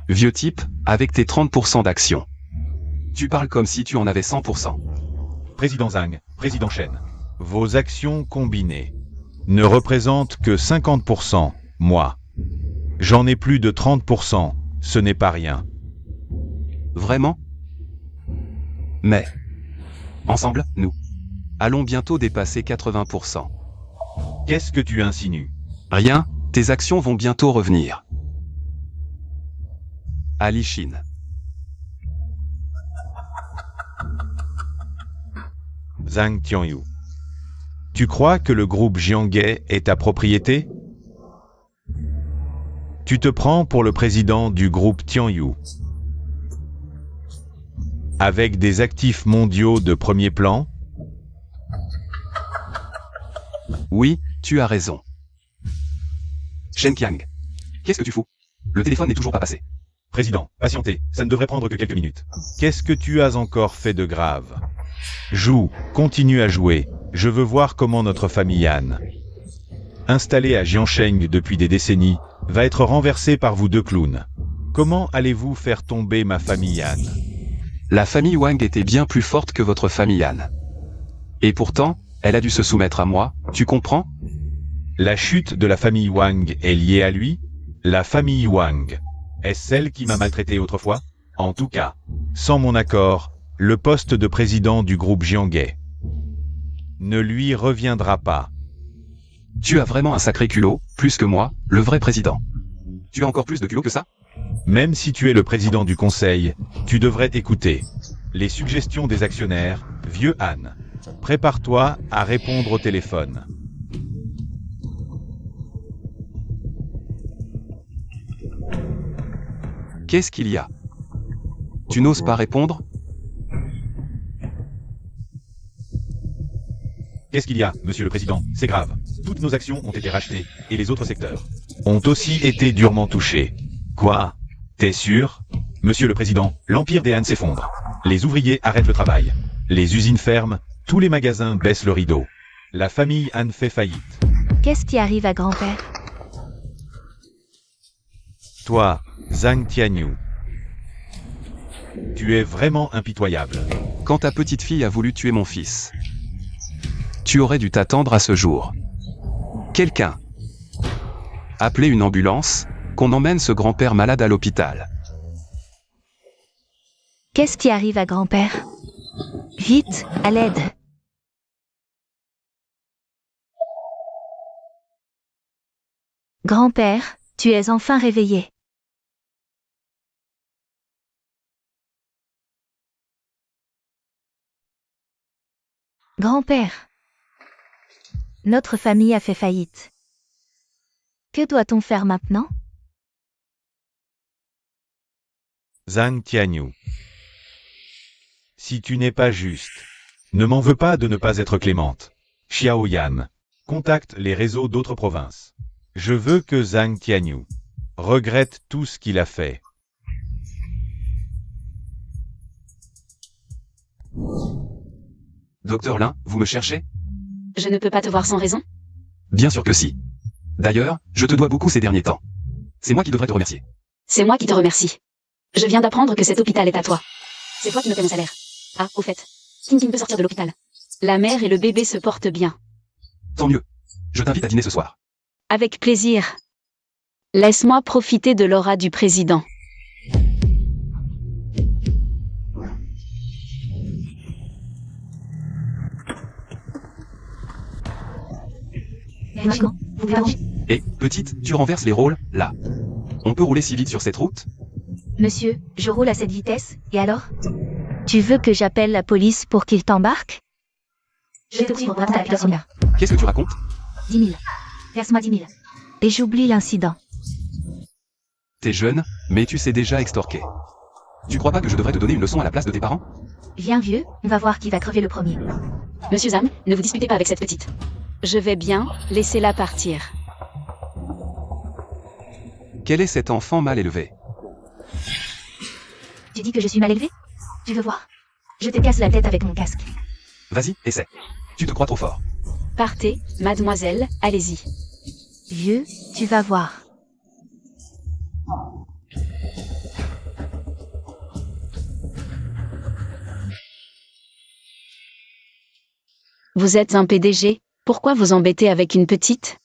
Vieux type, avec tes 30% d'actions. Tu parles comme si tu en avais 100%. Président Zhang, président Shen, vos actions combinées ne représentent que 50%, moi. J'en ai plus de 30%, ce n'est pas rien. Vraiment? Mais, ensemble, nous allons bientôt dépasser 80%. Qu'est-ce que tu insinues? Rien, tes actions vont bientôt revenir. Ali Shin. Zhang Tianyu. Tu crois que le groupe Jianghe est ta propriété? Tu te prends pour le président du groupe Tianyu. Avec des actifs mondiaux de premier plan? Oui, tu as raison. Shen Qiang. Qu'est-ce que tu fous? Le téléphone n'est toujours pas passé. Président, patientez, ça ne devrait prendre que quelques minutes. Qu'est-ce que tu as encore fait de grave? Joue, continue à jouer. Je veux voir comment notre famille Han, installée à Jiansheng depuis des décennies, va être renversée par vous deux clowns. Comment allez-vous faire tomber ma famille Han? La famille Wang était bien plus forte que votre famille Han. Et pourtant, elle a dû se soumettre à moi, tu comprends? La chute de la famille Wang est liée à lui? La famille Wang, est-ce celle qui m'a maltraité autrefois? En tout cas, sans mon accord, le poste de président du groupe Jianghe ne lui reviendra pas. Tu as vraiment un sacré culot, plus que moi, le vrai président. Tu as encore plus de culot que ça? Même si tu es le président du conseil, tu devrais écouter les suggestions des actionnaires, vieux Han. Prépare-toi à répondre au téléphone. Qu'est-ce qu'il y a? Tu n'oses pas répondre? Qu'est-ce qu'il y a, monsieur le président? C'est grave. Toutes nos actions ont été rachetées, et les autres secteurs Ont aussi été durement touchés. Quoi? T'es sûr? Monsieur le président, l'empire des Han s'effondre. Les ouvriers arrêtent le travail. Les usines ferment, tous les magasins baissent le rideau. La famille Han fait faillite. Qu'est-ce qui arrive à grand-père? Toi, Zhang Tianyu, Tu es vraiment impitoyable. Quand ta petite fille a voulu tuer mon fils, tu aurais dû t'attendre à ce jour. Quelqu'un. Appelez une ambulance, qu'on emmène ce grand-père malade à l'hôpital. Qu'est-ce qui arrive à grand-père? Vite, à l'aide. Grand-père, tu es enfin réveillé. Grand-père, notre famille a fait faillite. Que doit-on faire maintenant? Zhang Tianyu. Si tu n'es pas juste, ne m'en veux pas de ne pas être clémente. Xiao Yan, contacte les réseaux d'autres provinces. Je veux que Zhang Tianyu regrette tout ce qu'il a fait. Docteur Lin, vous me cherchez? Je ne peux pas te voir sans raison? Bien sûr que si. D'ailleurs, je te dois beaucoup ces derniers temps. C'est moi qui devrais te remercier. C'est moi qui te remercie. Je viens d'apprendre que cet hôpital est à toi. C'est toi qui me paie mon salaire. Ah, au fait, Tintin peut sortir de l'hôpital. La mère et le bébé se portent bien. Tant mieux. Je t'invite à dîner ce soir. Avec plaisir. Laisse-moi profiter de l'aura du président. Et maintenant, vous pouvez manger. Et, petite, tu renverses les rôles, là. On peut rouler si vite sur cette route? Monsieur, je roule à cette vitesse, et alors? Tu veux que j'appelle la police pour qu'ils t'embarquent? Je te prie, reprends ta pièce là. Qu'est-ce que tu racontes? 10 000. Verse-moi 10 000. Et j'oublie l'incident. T'es jeune, mais tu sais déjà extorquer. Tu crois pas que je devrais te donner une leçon à la place de tes parents? Viens vieux, on va voir qui va crever le premier. Monsieur Zhang, ne vous disputez pas avec cette petite. Je vais bien, laissez-la partir. Quel est cet enfant mal élevé? Tu dis que je suis mal élevé? Tu veux voir? Je te casse la tête avec mon casque. Vas-y, essaie. Tu te crois trop fort. Partez, mademoiselle, allez-y. Vieux, tu vas voir. Vous êtes un PDG, pourquoi vous embêtez avec une petite?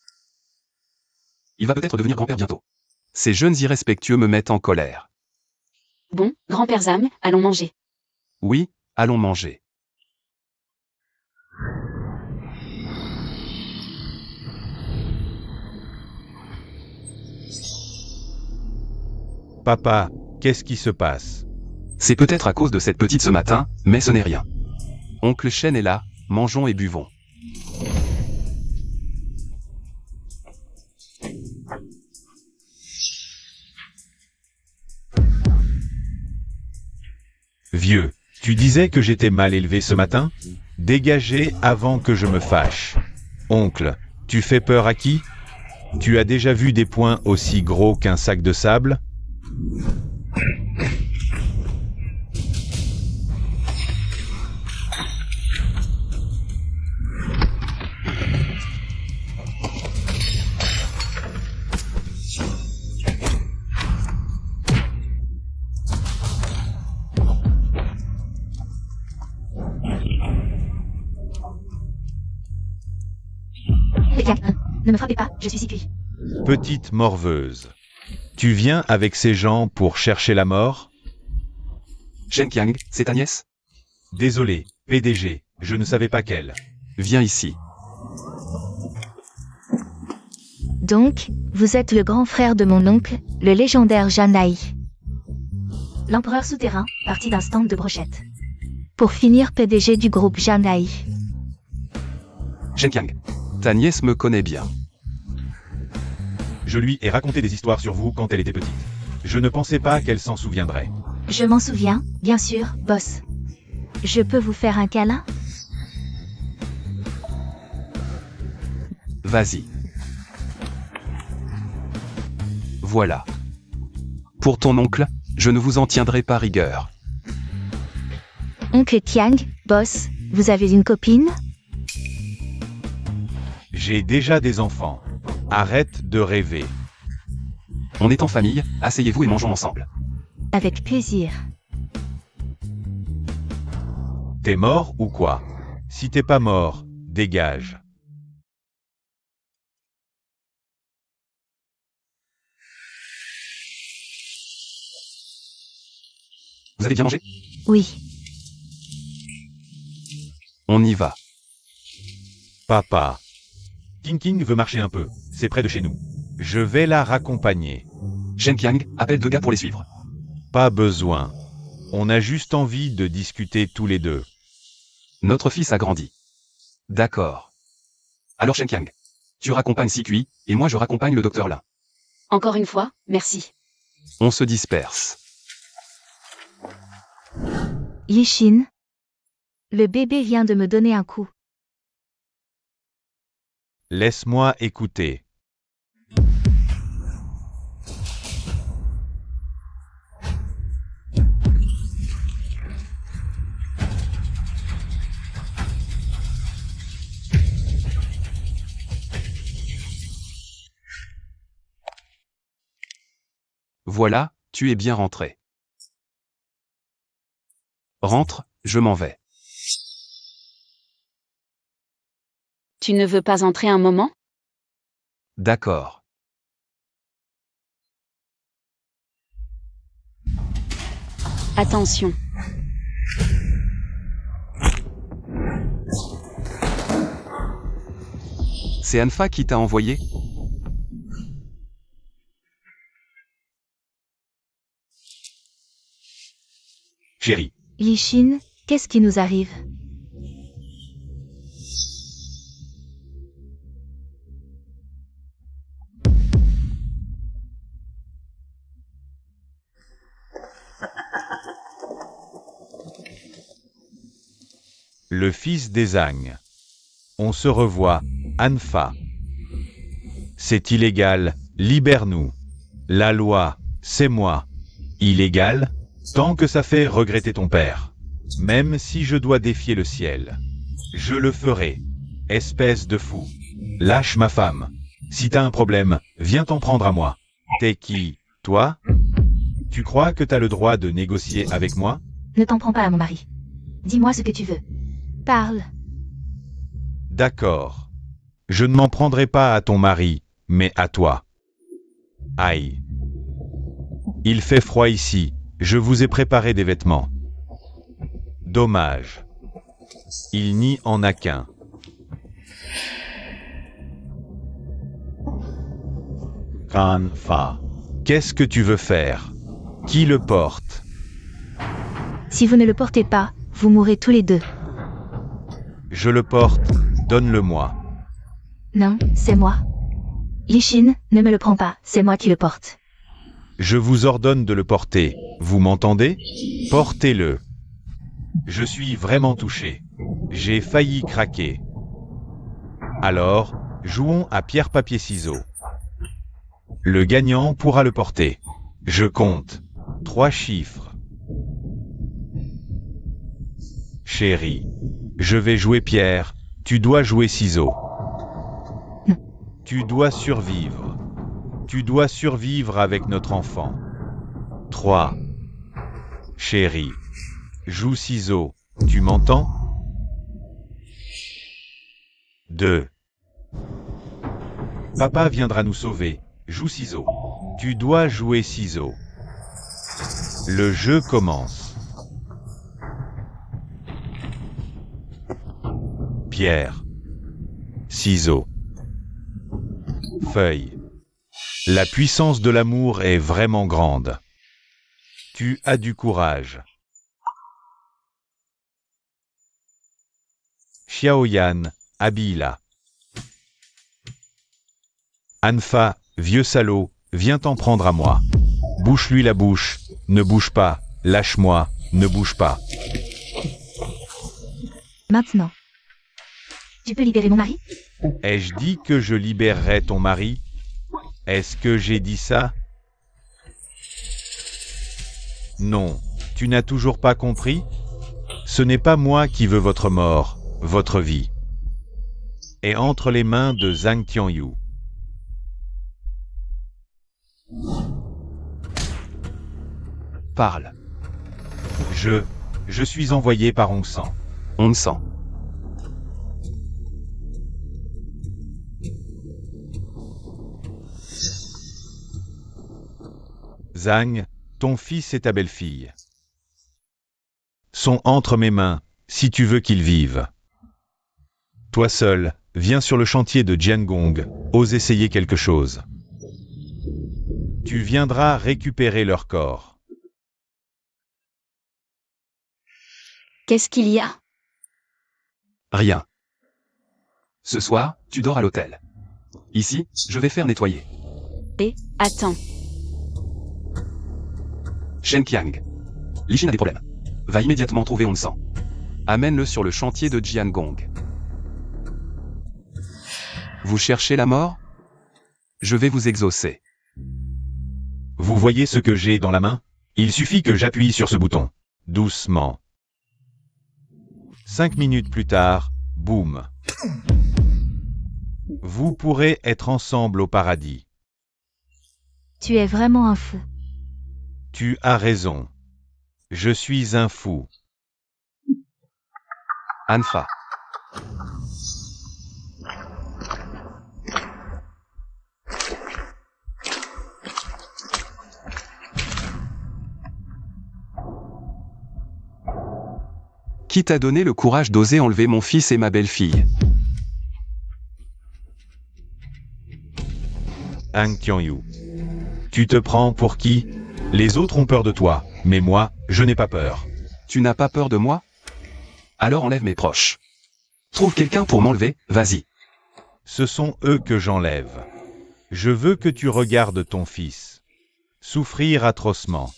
Il va peut-être devenir grand-père bientôt. Ces jeunes irrespectueux me mettent en colère. Bon, grand-père Zhang, allons manger. Oui, allons manger. Papa, qu'est-ce qui se passe? C'est peut-être à cause de cette petite ce matin, mais ce n'est rien. Oncle Shen est là, mangeons et buvons. Vieux, tu disais que j'étais mal élevé ce matin? Dégagez avant que je me fâche. Oncle, tu fais peur à qui? Tu as déjà vu des poings aussi gros qu'un sac de sable? Eh bien, ne me frappez pas, je suis si cuit. Petite morveuse. Tu viens avec ces gens pour chercher la mort? Shen Qiang, c'est ta nièce? Désolé, PDG, je ne savais pas qu'elle. Viens ici. Donc, vous êtes le grand frère de mon oncle, le légendaire Janai. L'empereur souterrain, parti d'un stand de brochettes. Pour finir PDG du groupe Janai. Shen Qiang, ta nièce me connaît bien. Je lui ai raconté des histoires sur vous quand elle était petite. Je ne pensais pas qu'elle s'en souviendrait. Je m'en souviens, bien sûr, boss. Je peux vous faire un câlin? Vas-y. Voilà. Pour ton oncle, je ne vous en tiendrai pas rigueur. Oncle Qiang, boss, vous avez une copine? J'ai déjà des enfants. Arrête de rêver. On est en famille, asseyez-vous et mangeons ensemble. Avec plaisir. T'es mort ou quoi? Si t'es pas mort, dégage. Vous avez bien mangé? Oui. On y va. Papa, King King veut marcher un peu. C'est près de chez nous. je vais la raccompagner. Shen Qiang, appelle 2 gars pour les suivre. Pas besoin. On a juste envie de discuter tous les deux. Notre fils a grandi. D'accord. Alors Shen Qiang, tu raccompagnes Sikui, et moi je raccompagne le docteur Lin. Encore une fois, merci. On se disperse. Yishin. Le bébé vient de me donner un coup. Laisse-moi écouter. Voilà, tu es bien rentré. Rentre, je m'en vais. Tu ne veux pas entrer un moment? D'accord. Attention. C'est Anfa qui t'a envoyé? Chérie, Yishin, qu'est-ce qui nous arrive? Le fils des Ang. On se revoit, Anfa. C'est illégal, libère-nous. La loi, c'est moi. Illégal? Tant que ça fait regretter ton père. Même si je dois défier le ciel. Je le ferai. Espèce de fou. Lâche ma femme. Si t'as un problème, viens t'en prendre à moi. T'es qui, toi? Tu crois que t'as le droit de négocier avec moi? Ne t'en prends pas à mon mari. Dis-moi ce que tu veux. Parle. D'accord. Je ne m'en prendrai pas à ton mari, mais à toi. Aïe. Il fait froid ici, je vous ai préparé des vêtements. Dommage. Il n'y en a qu'un. Kanfa. Qu'est-ce que tu veux faire? Qui le porte? Si vous ne le portez pas, vous mourrez tous les deux. Je le porte, donne-le-moi. Non, c'est moi. Lishin, ne me le prends pas, c'est moi qui le porte. Je vous ordonne de le porter. Vous m'entendez? Portez-le. Je suis vraiment touché. J'ai failli craquer. Alors, jouons à pierre-papier-ciseaux. Le gagnant pourra le porter. Je compte. 3 chiffres. Chérie, je vais jouer pierre, tu dois jouer ciseaux. Tu dois survivre. Tu dois survivre avec notre enfant. 3. Chérie, joue ciseaux, tu m'entends? 2. Papa viendra nous sauver, joue ciseaux. Tu dois jouer ciseaux. Le jeu commence. Pierre. Ciseaux. Feuille. La puissance de l'amour est vraiment grande. Tu as du courage. Xiaoyan, habille-la. Anfa, vieux salaud, viens t'en prendre à moi. Bouche-lui la bouche, ne bouge pas, lâche-moi, ne bouge pas. Maintenant. Tu peux libérer mon mari? Ai-je dit que je libérerais ton mari? Est-ce que j'ai dit ça? Non, tu n'as toujours pas compris? Ce n'est pas moi qui veux votre mort, votre vie. Est entre les mains de Zhang Tianyu. Parle. Je suis envoyé par Hongsan. Hongsan. Zhang, ton fils et ta belle-fille sont entre mes mains, si tu veux qu'ils vivent. Toi seul, viens sur le chantier de Jiangong, ose essayer quelque chose. Tu viendras récupérer leur corps. Qu'est-ce qu'il y a? Rien. Ce soir, tu dors à l'hôtel. Ici, je vais faire nettoyer. Attends. Shen Qiang. Lishin a des problèmes. Va immédiatement trouver Hongsan. Amène-le sur le chantier de Jiangong. Vous cherchez la mort? Je vais vous exaucer. Vous voyez ce que j'ai dans la main? Il suffit que j'appuie sur ce bouton. Doucement. 5 minutes plus tard, boum. Vous pourrez être ensemble au paradis. Tu es vraiment un fou. Tu as raison. Je suis un fou. Anfa. Qui t'a donné le courage d'oser enlever mon fils et ma belle-fille? Zhang Tianyu. Tu te prends pour qui? Les autres ont peur de toi, mais moi, je n'ai pas peur. Tu n'as pas peur de moi? Alors enlève mes proches. Trouve quelqu'un pour m'enlever, vas-y. Ce sont eux que j'enlève. Je veux que tu regardes ton fils souffrir atrocement.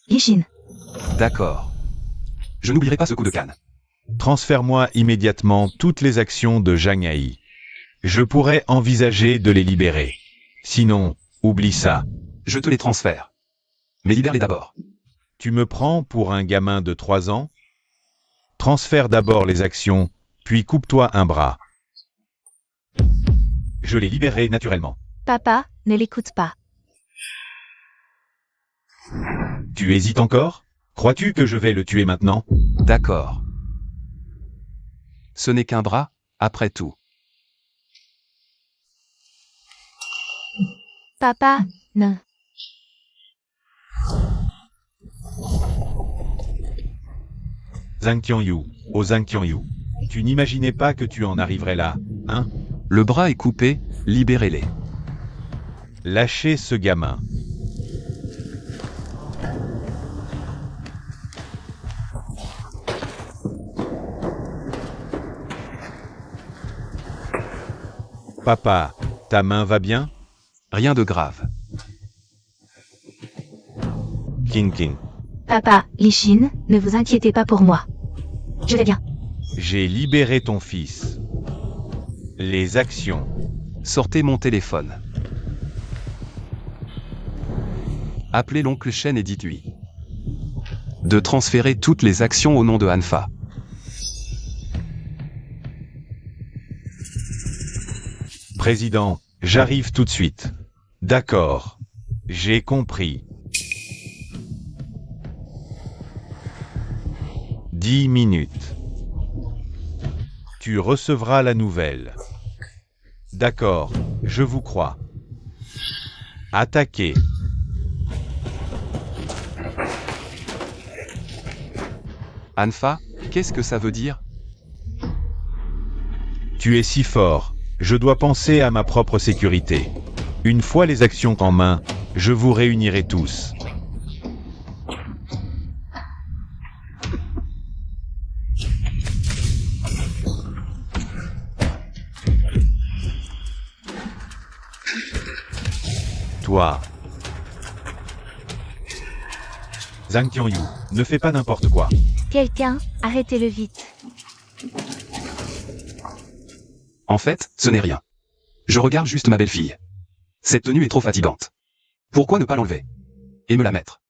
Lishin. D'accord. Je n'oublierai pas ce coup de canne. Transfère-moi immédiatement toutes les actions de Zhang Hai. Je pourrais envisager de les libérer. Sinon, oublie ça. Je te les transfère. Mais libère-les d'abord. Tu me prends pour un gamin de 3 ans? Transfère d'abord les actions, puis coupe-toi un bras. Je les libérerai naturellement. Papa, ne l'écoute pas. Tu hésites encore? Crois-tu que je vais le tuer maintenant? D'accord. Ce n'est qu'un bras, après tout. Papa, non. Zhang Tianyu, oh Zhang Tianyu. Tu n'imaginais pas que tu en arriverais là, hein? Le bras est coupé, libérez-les. Lâchez ce gamin. Papa, ta main va bien? Rien de grave. King. Papa, Lishin, ne vous inquiétez pas pour moi. Je vais bien. J'ai libéré ton fils. Les actions. Sortez mon téléphone. Appelez l'oncle Shen et dites-lui de transférer toutes les actions au nom de Hanfa. Président, j'arrive tout de suite. D'accord. J'ai compris. 10 minutes. Tu recevras la nouvelle. D'accord, je vous crois. Attaquez. Hanfa, qu'est-ce que ça veut dire? Tu es si fort, je dois penser à ma propre sécurité. Une fois les actions en main, je vous réunirai tous. Toi. Zhang Tianyu, ne fais pas n'importe quoi. Quelqu'un, arrêtez-le vite. En fait, ce n'est rien. Je regarde juste ma belle-fille. Cette tenue est trop fatigante. Pourquoi ne pas l'enlever? Et me la mettre?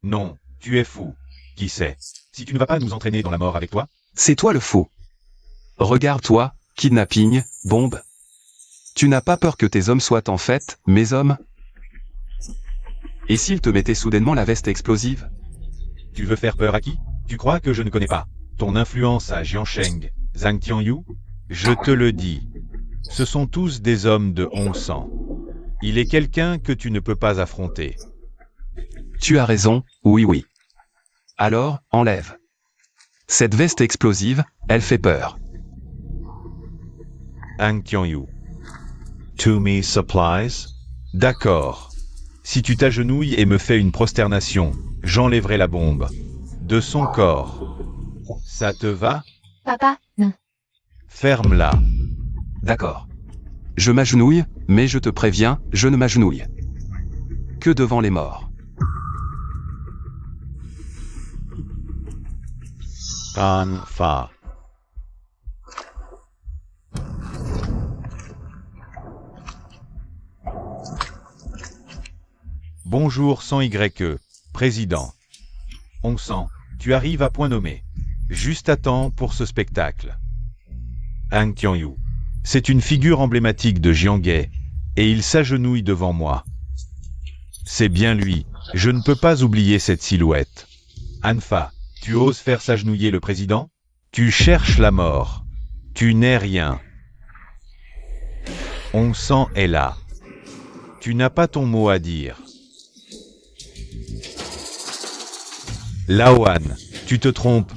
Non, tu es fou. Qui sait? Si tu ne vas pas nous entraîner dans la mort avec toi? C'est toi le fou. Regarde-toi, kidnapping, bombe. Tu n'as pas peur que tes hommes soient en fait mes hommes? Et s'ils te mettaient soudainement la veste explosive? Tu veux faire peur à qui? Tu crois que je ne connais pas ton influence à Jiansheng, Zhang Tianyu? Je te le dis. Ce sont tous des hommes de 11 ans. Il est quelqu'un que tu ne peux pas affronter. Tu as raison, oui. Alors, enlève. Cette veste explosive, elle fait peur. Zhang Tianyu. To me supplies? D'accord. Si tu t'agenouilles et me fais une prosternation, j'enlèverai la bombe de son corps. Ça te va? Papa, non. Ferme-la. D'accord. Je m'agenouille, mais je te préviens, je ne m'agenouille que devant les morts. Hanfa. Bonjour sans YE, président. On sent, tu arrives à point nommé. Juste à temps pour ce spectacle. Zhang Tianyu. C'est une figure emblématique de Jianghe, et il s'agenouille devant moi. C'est bien lui, je ne peux pas oublier cette silhouette. Hanfa, tu oses faire s'agenouiller le président? Tu cherches la mort. Tu n'es rien. On sent est là. Tu n'as pas ton mot à dire. Laohan, tu te trompes.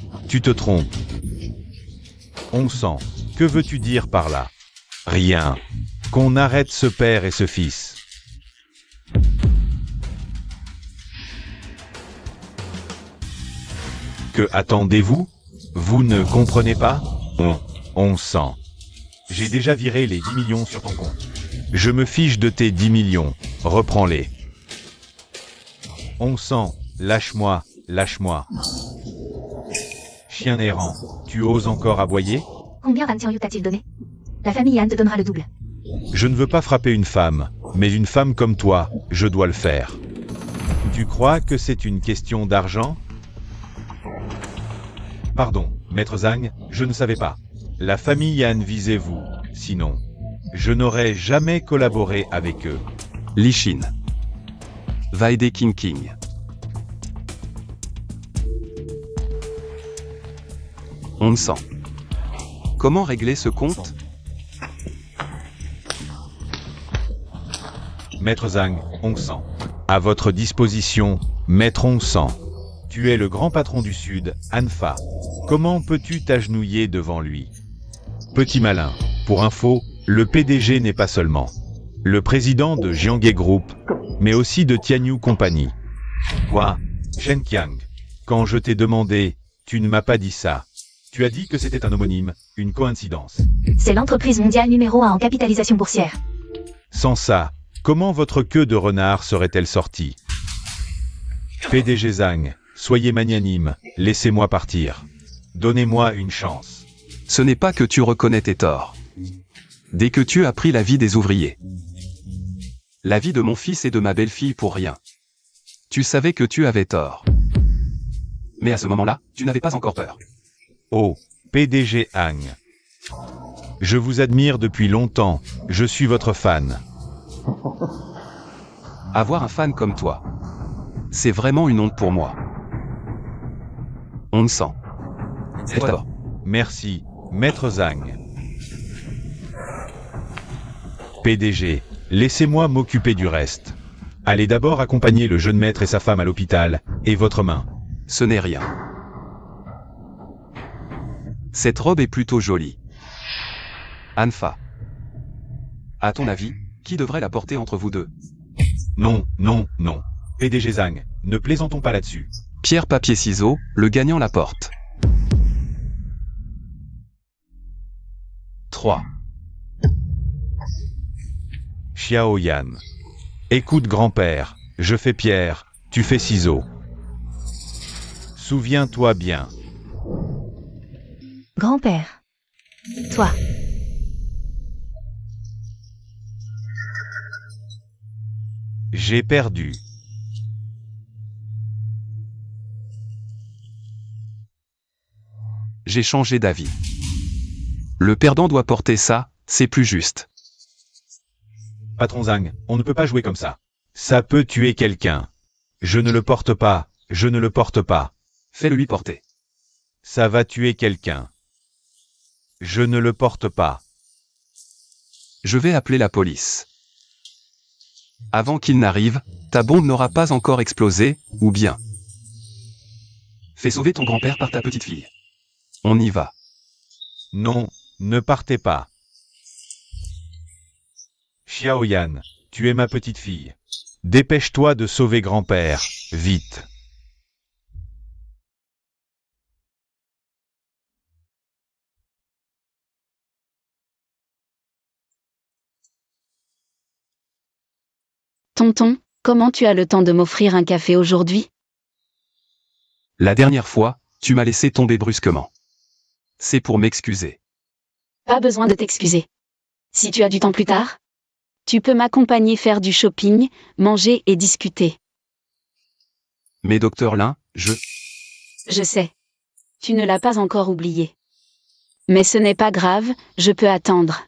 On sent. Que veux-tu dire par là? Rien. Qu'on arrête ce père et ce fils. Que attendez-vous? Vous ne comprenez pas? On sent. J'ai déjà viré les 10 millions sur ton compte. Je me fiche de tes 10 millions. Reprends-les. On sent. Lâche-moi. Chien errant, tu oses encore aboyer? Combien Zhang Tianyu t'a-t-il donné? La famille Yan te donnera le double. Je ne veux pas frapper une femme, mais une femme comme toi, je dois le faire. Tu crois que c'est une question d'argent? Pardon, maître Zhang, je ne savais pas. La famille Yan visait vous, sinon, je n'aurais jamais collaboré avec eux. Lishin. Va aider King. On me sent. Comment régler ce compte? Maître Zhang, on sent. À votre disposition, maître on sent. Tu es le grand patron du Sud, Hanfa. Comment peux-tu t'agenouiller devant lui? Petit malin. Pour info, le PDG n'est pas seulement le président de Jianghe Group, mais aussi de Tianyu Company. Quoi? Shen Qiang. Quand je t'ai demandé, tu ne m'as pas dit ça. Tu as dit que c'était un homonyme, une coïncidence. C'est l'entreprise mondiale numéro 1 en capitalisation boursière. Sans ça, comment votre queue de renard serait-elle sortie? PDG Zhang, soyez magnanime, laissez-moi partir. Donnez-moi une chance. Ce n'est pas que tu reconnais tes torts. Dès que tu as pris la vie des ouvriers. La vie de mon fils et de ma belle-fille pour rien. Tu savais que tu avais tort. Mais à ce moment-là, tu n'avais pas encore peur. Oh, PDG Hang. Je vous admire depuis longtemps, je suis votre fan. Avoir un fan comme toi, c'est vraiment une honte pour moi. On me sent. C'est toi d'abord. Merci, Maître Zhang. PDG, laissez-moi m'occuper du reste. Allez d'abord accompagner le jeune maître et sa femme à l'hôpital, et votre main. Ce n'est rien. Cette robe est plutôt jolie. Anfa. À ton avis, qui devrait la porter entre vous deux? Non, non, non. PDG Zhang, ne plaisantons pas là-dessus. Pierre, papier, ciseaux, le gagnant la porte. 3. Xiao Yan. Écoute grand-père, je fais pierre, tu fais ciseaux. Souviens-toi bien. Grand-père. Toi. J'ai perdu. J'ai changé d'avis. Le perdant doit porter ça, c'est plus juste. Patron Zhang, on ne peut pas jouer comme ça. Ça peut tuer quelqu'un. Je ne le porte pas, je ne le porte pas. Fais-le lui porter. Ça va tuer quelqu'un. Je ne le porte pas. Je vais appeler la police. Avant qu'il n'arrive, ta bombe n'aura pas encore explosé, ou bien. Fais sauver ton grand-père par ta petite fille. On y va. Non, ne partez pas. Xiao Yan, tu es ma petite fille. Dépêche-toi de sauver grand-père, vite. Tonton, comment tu as le temps de m'offrir un café aujourd'hui? La dernière fois, tu m'as laissé tomber brusquement. C'est pour m'excuser. Pas besoin de t'excuser. Si tu as du temps plus tard, tu peux m'accompagner faire du shopping, manger et discuter. Mais docteur Lin, Je sais. Tu ne l'as pas encore oublié. Mais ce n'est pas grave, je peux attendre.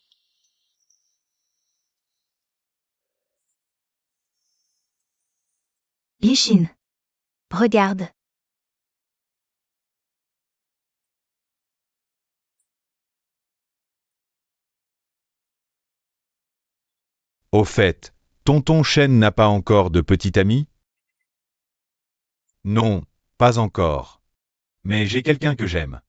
Yishin. Regarde. Au fait, tonton Shen n'a pas encore de petit ami? Non, pas encore. Mais j'ai quelqu'un que j'aime.